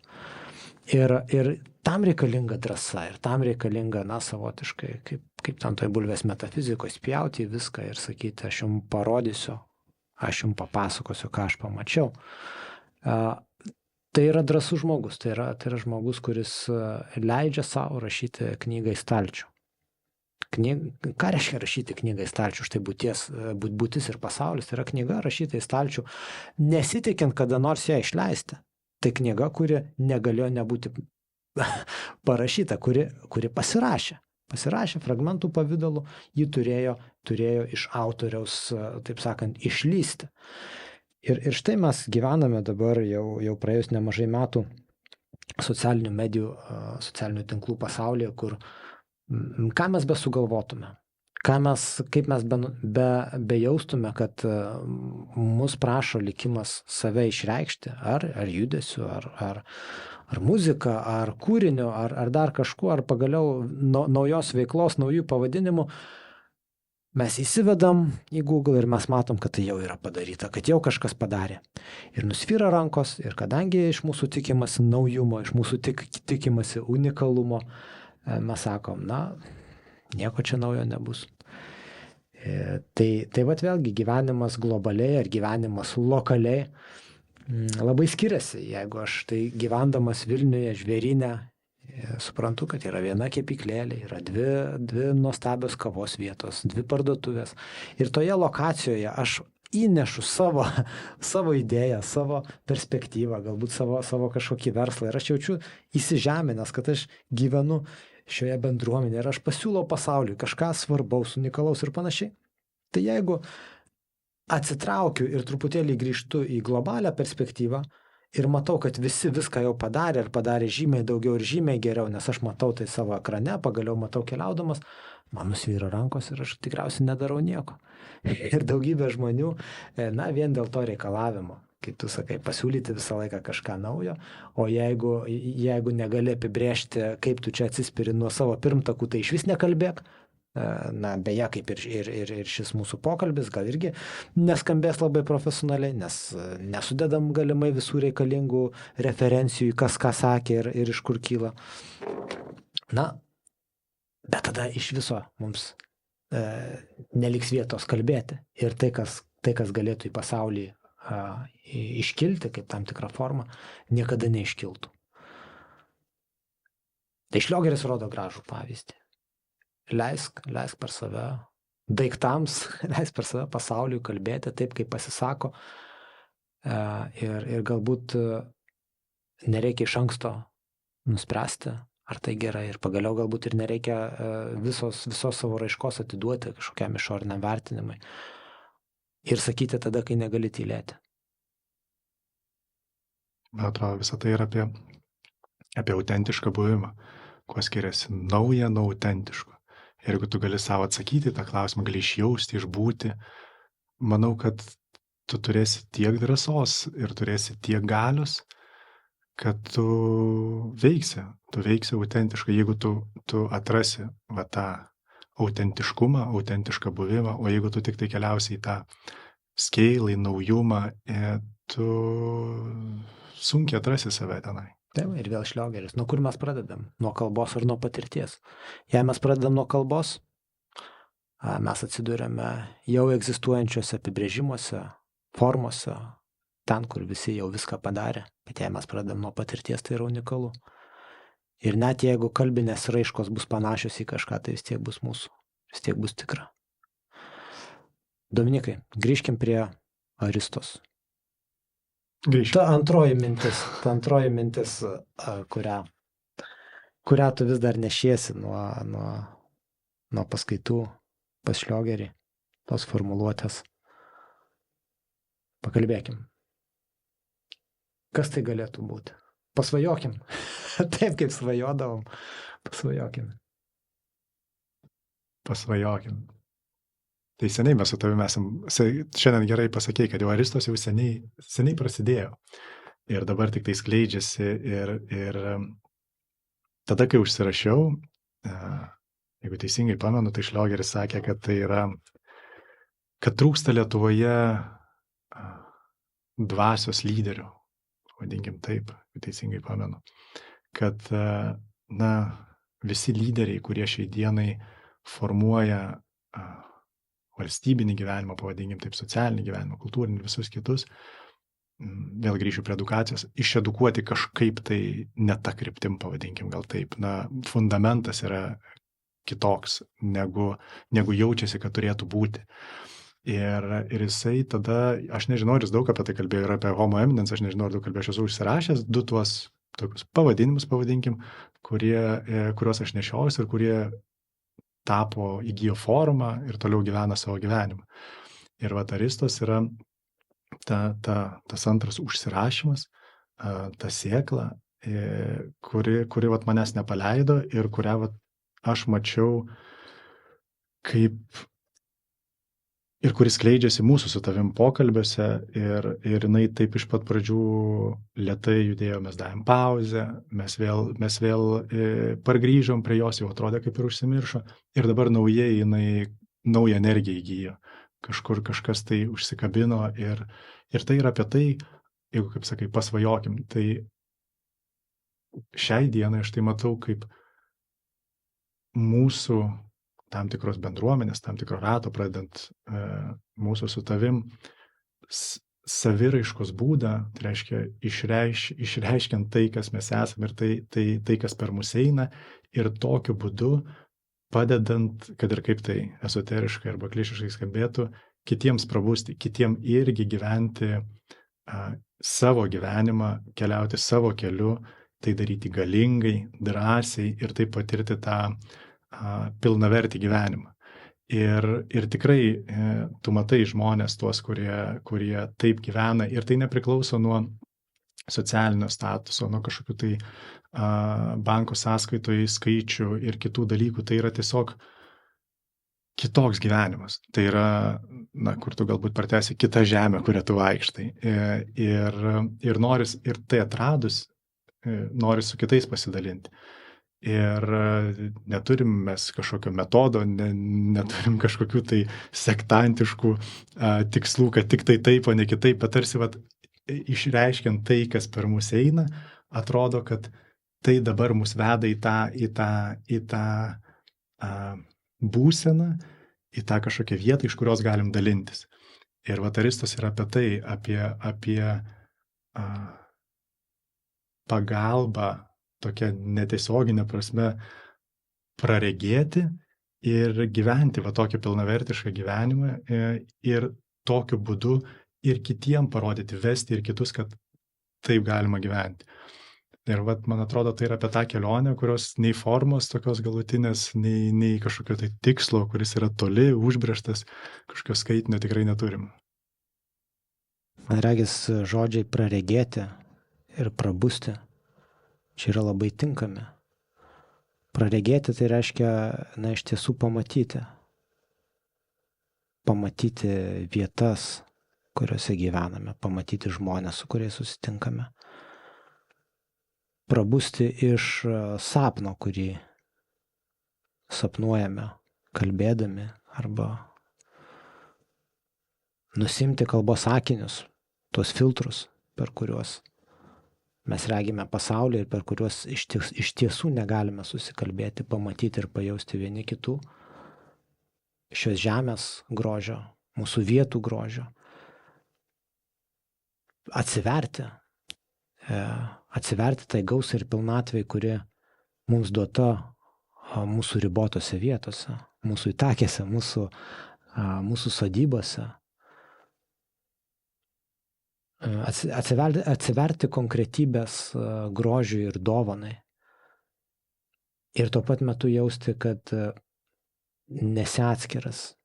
Ir tam reikalinga drąsa, ir tam reikalinga, savotiškai, kaip tam toj bulvės metafizikoje, spjauti į viską ir sakyti, aš jums parodysiu, aš jums papasakosiu, ką aš pamačiau. Tai yra drąsus žmogus, tai yra žmogus, kuris leidžia savo rašyti knygą į stalčių. Ką reiškia rašyti knygą į stalčių? Štai būtis ir pasaulis, tai yra knyga rašyta į stalčių, nesitikint kada nors ją išleisti. Tai knyga, kuri negalėjo nebūti parašyta, kuri pasirašė fragmentų pavidalu, ji turėjo iš autoriaus, taip sakant, išlysti. Ir štai mes gyvename dabar jau praėjus nemažai metų socialinių medijų, socialinių tinklų pasaulyje, kur ką mes besugalvotume, kaip mes bejaustume, kad mus prašo likimas save išreikšti, ar judesiu, ar muzika, ar kūriniu, ar dar kažkuo, ar pagaliau naujos veiklos, naujų pavadinimų. Mes įsivedam į Google ir mes matom, kad tai jau yra padaryta, kad jau kažkas padarė. Ir nusvyra rankos, ir kadangi iš mūsų tikimasi naujumo, iš mūsų tikimasi unikalumo, mes sakom, nieko čia naujo nebus. Tai vat vėlgi gyvenimas globaliai ar gyvenimas lokaliai labai skiriasi. Jeigu aš tai gyvendamas Vilniuje, Žvėryne, suprantu, kad yra viena kepyklėlė, yra dvi nuostabios kavos vietos, 2 parduotuvės. Ir toje lokacijoje aš įnešu savo idėją, savo perspektyvą, galbūt savo kažkokį verslą. Ir aš jaučiu įsižeminęs, kad aš gyvenu šioje bendruomenėje ir aš pasiūlau pasauliui kažką svarbaus, unikalaus ir panašiai. Tai jeigu atsitraukiu ir truputėlį grįžtu į globalią perspektyvą ir matau, kad visi viską jau padarė ir padarė žymiai daugiau ir žymiai geriau, nes aš matau tai savo ekrane, pagaliau matau keliaudamas, man nusvyra rankos ir aš tikriausiai nedarau nieko. Ir daugybė žmonių, vien dėl to reikalavimo, kaip tu sakai, pasiūlyti visą laiką kažką naujo, o jeigu negali apibrėžti, kaip tu čia atsispiri nuo savo pirmtakų, tai iš vis nekalbėk. Beje, kaip ir šis mūsų pokalbis, gal irgi neskambės labai profesionaliai, nes nesudedam galimai visų reikalingų referencijų, kas ką sakė ir iš kur kyla. Bet tada iš viso mums neliks vietos kalbėti. Ir tai, kas galėtų į pasaulį iškilti kaip tam tikrą formą, niekada neiškiltų. Tai Šliogeris rodo gražų pavyzdį. Leisk per save daiktams, leisk per save pasauliui kalbėti taip, kaip pasisako. Ir galbūt nereikia iš anksto nuspręsti, ar tai gerai. Ir pagaliau galbūt ir nereikia visos savo raiškos atiduoti kažkokiam išoriniam vertinimui. Ir sakyti tada, kai negali tylėti. Man atrodo, visą tai yra apie autentišką buvimą. Kuo skiriasi nauja nuo autentiško. Ir jeigu tu gali savo atsakyti tą klausimą, gali išjausti, išbūti, manau, kad tu turėsi tiek drąsos ir turėsi tiek galios, kad tu veiksi autentiškai, jeigu tu atrasi tą autentiškumą, autentišką buvimą, o jeigu tu tik tai keliausi į tą scale, į naujumą, tu sunkiai atrasi save tenai. Taip, ir vėl Šliogeris. Nuo kur mes pradedam? Nuo kalbos ar nuo patirties? Jei mes pradedam nuo kalbos, mes atsidūrėme jau egzistuojančiuose apibrėžimuose, formose, ten, kur visi jau viską padarė. Bet jei mes pradedam nuo patirties, tai yra unikalu. Ir net jeigu kalbinės raiškos bus panašios į kažką, tai vis tiek bus mūsų. Vis tiek bus tikra. Dominikai, grįžkim prie Aristos. Ta antroji mintis, kurią tu vis dar nešiesi nuo paskaitų pas Šliogerį, tos formuluotės. Pakalbėkim. Kas tai galėtų būti? Pasvajokim. Taip, kaip svajodavom. Pasvajokim. Tai seniai mes su tavimi šiandien gerai pasakei, kad jau Aristos jau seniai prasidėjo. Ir dabar tik tai skleidžiasi ir tada, kai užsirašiau, jeigu teisingai pamenu, tai Šliogeris sakė, kad tai yra, kad trūksta Lietuvoje dvasios lyderių, vadinkim taip, jeigu teisingai pamenu. Kad, visi lyderiai, kurie šiai dienai formuoja valstybinį gyvenimą, pavadinkim taip, socialinį gyvenimą, kultūrinį, visus kitus, vėl grįšiu prie edukacijos, išedukuoti kažkaip tai ne tą kryptim, pavadinkim gal taip. Fundamentas yra kitoks, negu jaučiasi, kad turėtų būti. Ir jisai tada, aš nežinau, ar jis daug apie tai kalbėjo, ir apie homo eminence, aš nežinau, ar daug kalbėjo, aš esu užsirašęs 2 tuos tokius pavadinimus, pavadinkim, kuriuos aš nešiausi ir kurie įgijo formą ir toliau gyvena savo gyvenimą. Ir Aristos yra tas antras užsirašymas, ta sėkla, kuri manęs nepaleido ir kurią aš mačiau kaip ir kuris skleidžiasi mūsų su tavim pokalbiuose ir jinai taip iš pat pradžių lėtai judėjo, mes davėm pauzę, mes vėl pargrįžom prie jos, jau atrodė kaip ir užsimiršo ir dabar naujai jinai naują energiją įgyjo, kažkur kažkas tai užsikabino ir tai yra apie tai, jeigu kaip sakai, pasvajokim, tai šiai dienai aš tai matau kaip mūsų tam tikros bendruomenės, tam tikro rato, pradedant mūsų su tavim, saviraiškos būdą, tai reiškia išreiškiant tai, kas mes esame ir tai, kas per mus eina, ir tokiu būdu padedant, kad ir kaip tai esoteriškai arba klišiškai skambėtų, kitiems prabusti, kitiems irgi gyventi savo gyvenimą, keliauti savo keliu, tai daryti galingai, drąsiai ir taip patirti tą pilnavertį gyvenimą. Ir tikrai tu matai žmonės tuos, kurie taip gyvena, ir tai nepriklauso nuo socialinio statuso, nuo kažkokių tai banko sąskaitoj skaičių ir kitų dalykų. Tai yra tiesiog kitoks gyvenimas. Tai yra, kur tu galbūt pratęsi kitą žemę, kurią tu vaikštai. Ir noris, ir tai atradus, noris su kitais pasidalinti. Ir neturim mes kažkokio metodo, neturim kažkokių tai sektantiškų tikslų, kad tik tai taip, o ne kitaip, bet tarsi išreiškiant tai, kas per mus eina, atrodo, kad tai dabar mus veda į tą būseną, į tą kažkokią vietą, iš kurios galim dalintis. Ir Aristos yra apie tai, apie pagalbą, tokia netiesioginė prasme, praregėti ir gyventi tokį pilnavertišką gyvenimą ir tokiu būdu ir kitiem parodyti, vesti ir kitus, kad taip galima gyventi. Ir man atrodo, tai yra apie tą kelionę, kurios nei formos tokios galutinės, nei kažkokio tai tikslo, kuris yra toli, užbrėžtas, kažkokio skaitinio tikrai neturim. Man regis, žodžiai praregėti ir prabusti čia yra labai tinkami. Praregėti tai reiškia, iš tiesų pamatyti. Pamatyti vietas, kuriuose gyvename, pamatyti žmonės, su kuriais susitinkame. Prabusti iš sapno, kurį sapnuojame, kalbėdami, arba nusimti kalbos sakinius, tuos filtrus, per kuriuos mes regime pasaulį ir per kuriuos iš tiesų negalime susikalbėti, pamatyti ir pajausti vieni kitų šios žemės grožio, mūsų vietų grožio. Atsiverti tai gausai ir pilnatvei, kuri mums duota mūsų ribotose vietose, mūsų įtakėse, mūsų sodybose. Atsiverti konkretybės grožiui ir dovanai. Ir tuo pat metu jausti, kad nesi atskiras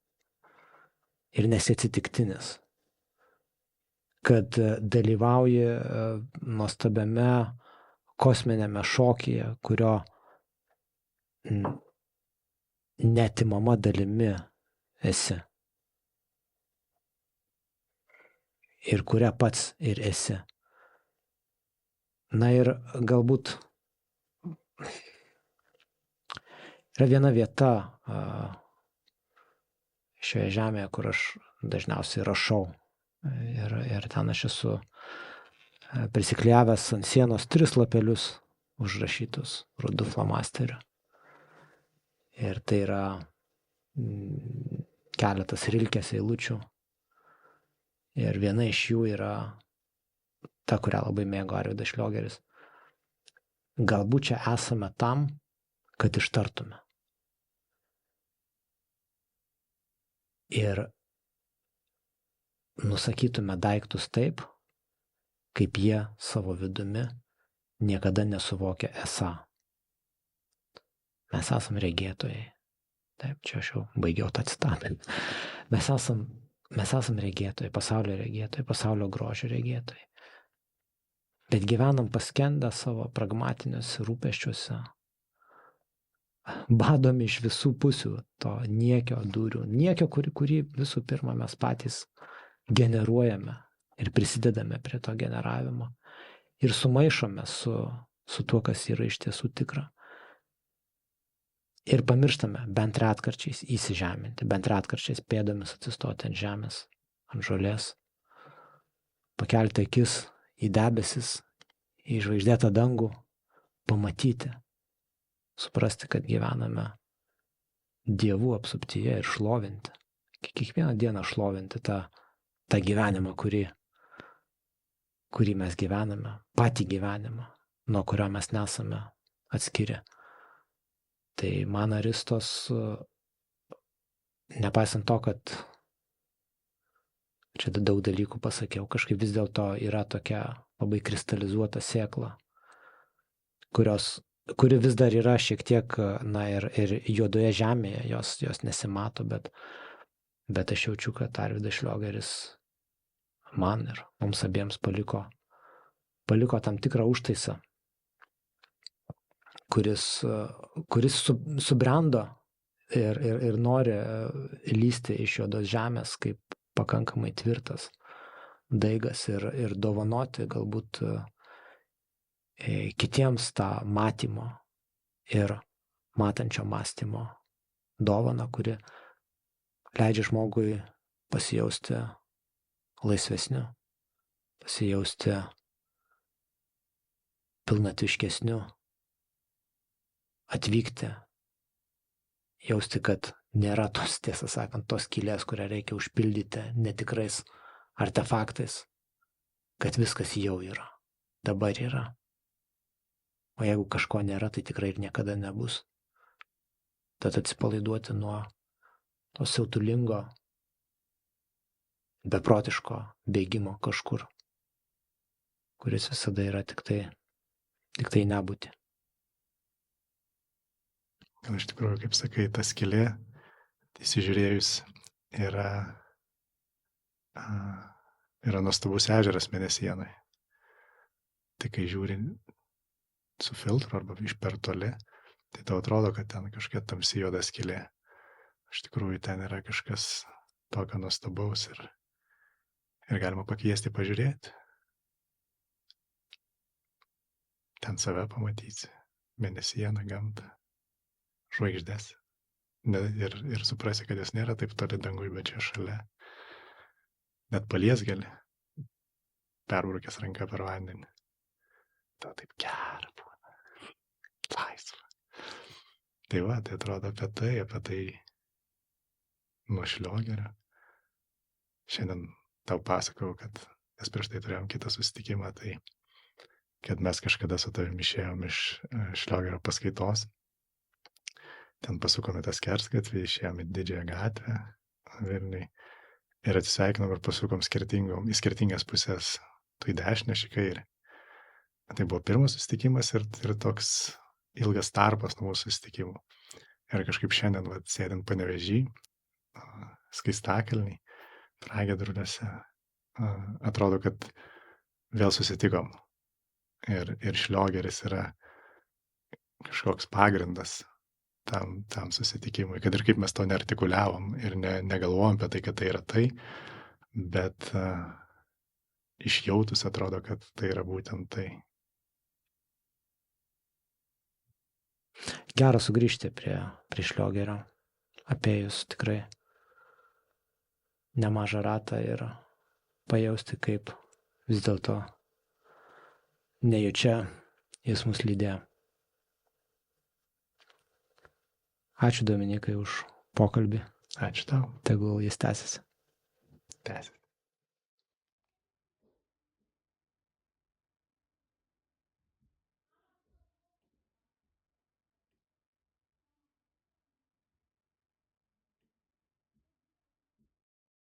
ir nesi atsitiktinis. Kad dalyvauji nuostabiame kosminėme šokyje, kurio neatimama dalimi esi. Ir kuria pats ir esi. Ir galbūt yra viena vieta šioje žemėje, kur aš dažniausiai rašau. Ir ten aš esu prisiklijavęs ant sienos 3 lapelius užrašytus rudu flomasteriu. Ir tai yra keletas rilkės eilučių. Ir viena iš jų yra ta, kurią labai mėgo Arvydas Šliogeris. Galbūt čia esame tam, kad ištartume. Ir nusakytume daiktus taip, kaip jie savo vidumi niekada nesuvokia esą. Mes esam regėtojai. Taip, čia aš jau baigiau tą citatą. Mes esam regėtojai, pasaulio regėtojai, pasaulio grožio regėtojai. Bet gyvenam paskendę savo pragmatiniuose rūpesčiuose. Badomi iš visų pusių to niekio dūrių. Niekio, kurį visų pirma mes patys generuojame ir prisidedame prie to generavimo. Ir sumaišome su tuo, kas yra iš tiesų tikra. Ir pamirštame bent retkarčiais įsižeminti, bent retkarčiais pėdomis atsistoti ant žemės, ant žolės, pakelti akis į debesis, į žvaigždėtą dangų, pamatyti, suprasti, kad gyvename dievų apsuptyje ir šlovinti. Kiekvieną dieną šlovinti tą gyvenimą, kurį mes gyvename, patį gyvenimą, nuo kurio mes nesame atskiri. Tai man Aristos, nepaisant to, kad čia daug dalykų pasakiau, kažkaip vis dėlto yra tokia labai kristalizuota sėkla, kuri vis dar yra šiek tiek, ir juodoje žemėje, jos nesimato, bet aš jaučiu, kad Arvydas Šliogeris man ir mums abiems paliko tam tikrą užtaisą, kuris subrendo ir nori lysti iš juodos žemės kaip pakankamai tvirtas daigas ir dovanoti galbūt kitiems tą matymo ir matančio mąstymo dovaną, kuri leidžia žmogui pasijausti laisvesniu, pasijausti pilnatviškesniu, atvykti, jausti, kad nėra tos, tiesą sakant, tos skylės, kurią reikia užpildyti netikrais artefaktais, kad viskas jau yra, dabar yra. O jeigu kažko nėra, tai tikrai ir niekada nebus. Tad atsipalaiduoti nuo to siautulingo, beprotiško bėgimo kažkur, kuris visada yra tik tai nebūti. Gal iš tikrųjų, kaip sakai, ta skylė, įsižiūrėjus, yra nuostabus ežeras Mėnesienoj. Tai kai žiūri su filtru arba iš per toli, tai tau atrodo, kad ten kažkokia tamsi juoda skylė. Iš tikrųjų, ten yra kažkas tokio nuostabaus ir galima pakviesti pažiūrėti. Ten save pamatysi, Mėnesieną, gamtą, žvaigždės. Ir suprasi, kad jis nėra taip toli dangui, bet čia šalia. Net palies gali, perbrukęs ranką per vandenį. Tau taip gera būna, laisva. Tai va, tai atrodo apie tai nuo Šliogerio. Šiandien tau pasakau, kad mes prieš tai turėjom kitą susitikimą, tai kad mes kažkada su tavim išėjom iš Šliogerio paskaitos. Ten pasukome tą skersgatvį, išėjom į didžiąją gatvę Vilniui ir atsisveikinom ir pasukom į skirtingas pusės, tu į dešinę, aš į kairę. Tai buvo pirmas susitikimas ir toks ilgas tarpas nuo mūsų susitikimų. Ir kažkaip šiandien, sėdint Panevėžy, Skaistakalny, Pragiedruliuose, atrodo, kad vėl susitikom. Ir Šliogeris yra kažkoks pagrindas tam susitikimui, kad ir kaip mes to neartikuliavom ir negalvojom apie tai, kad tai yra tai, bet išjautus atrodo, kad tai yra būtent tai. Gera sugrįžti prie Šliogerio, apėjus tikrai nemažą ratą ir pajausti, kaip vis dėlto nejučia jis mus lydėjo. Ačiū Dominikai už pokalbį. Ačiū tau. Tegul jis tęsiasi. Tęsiasi.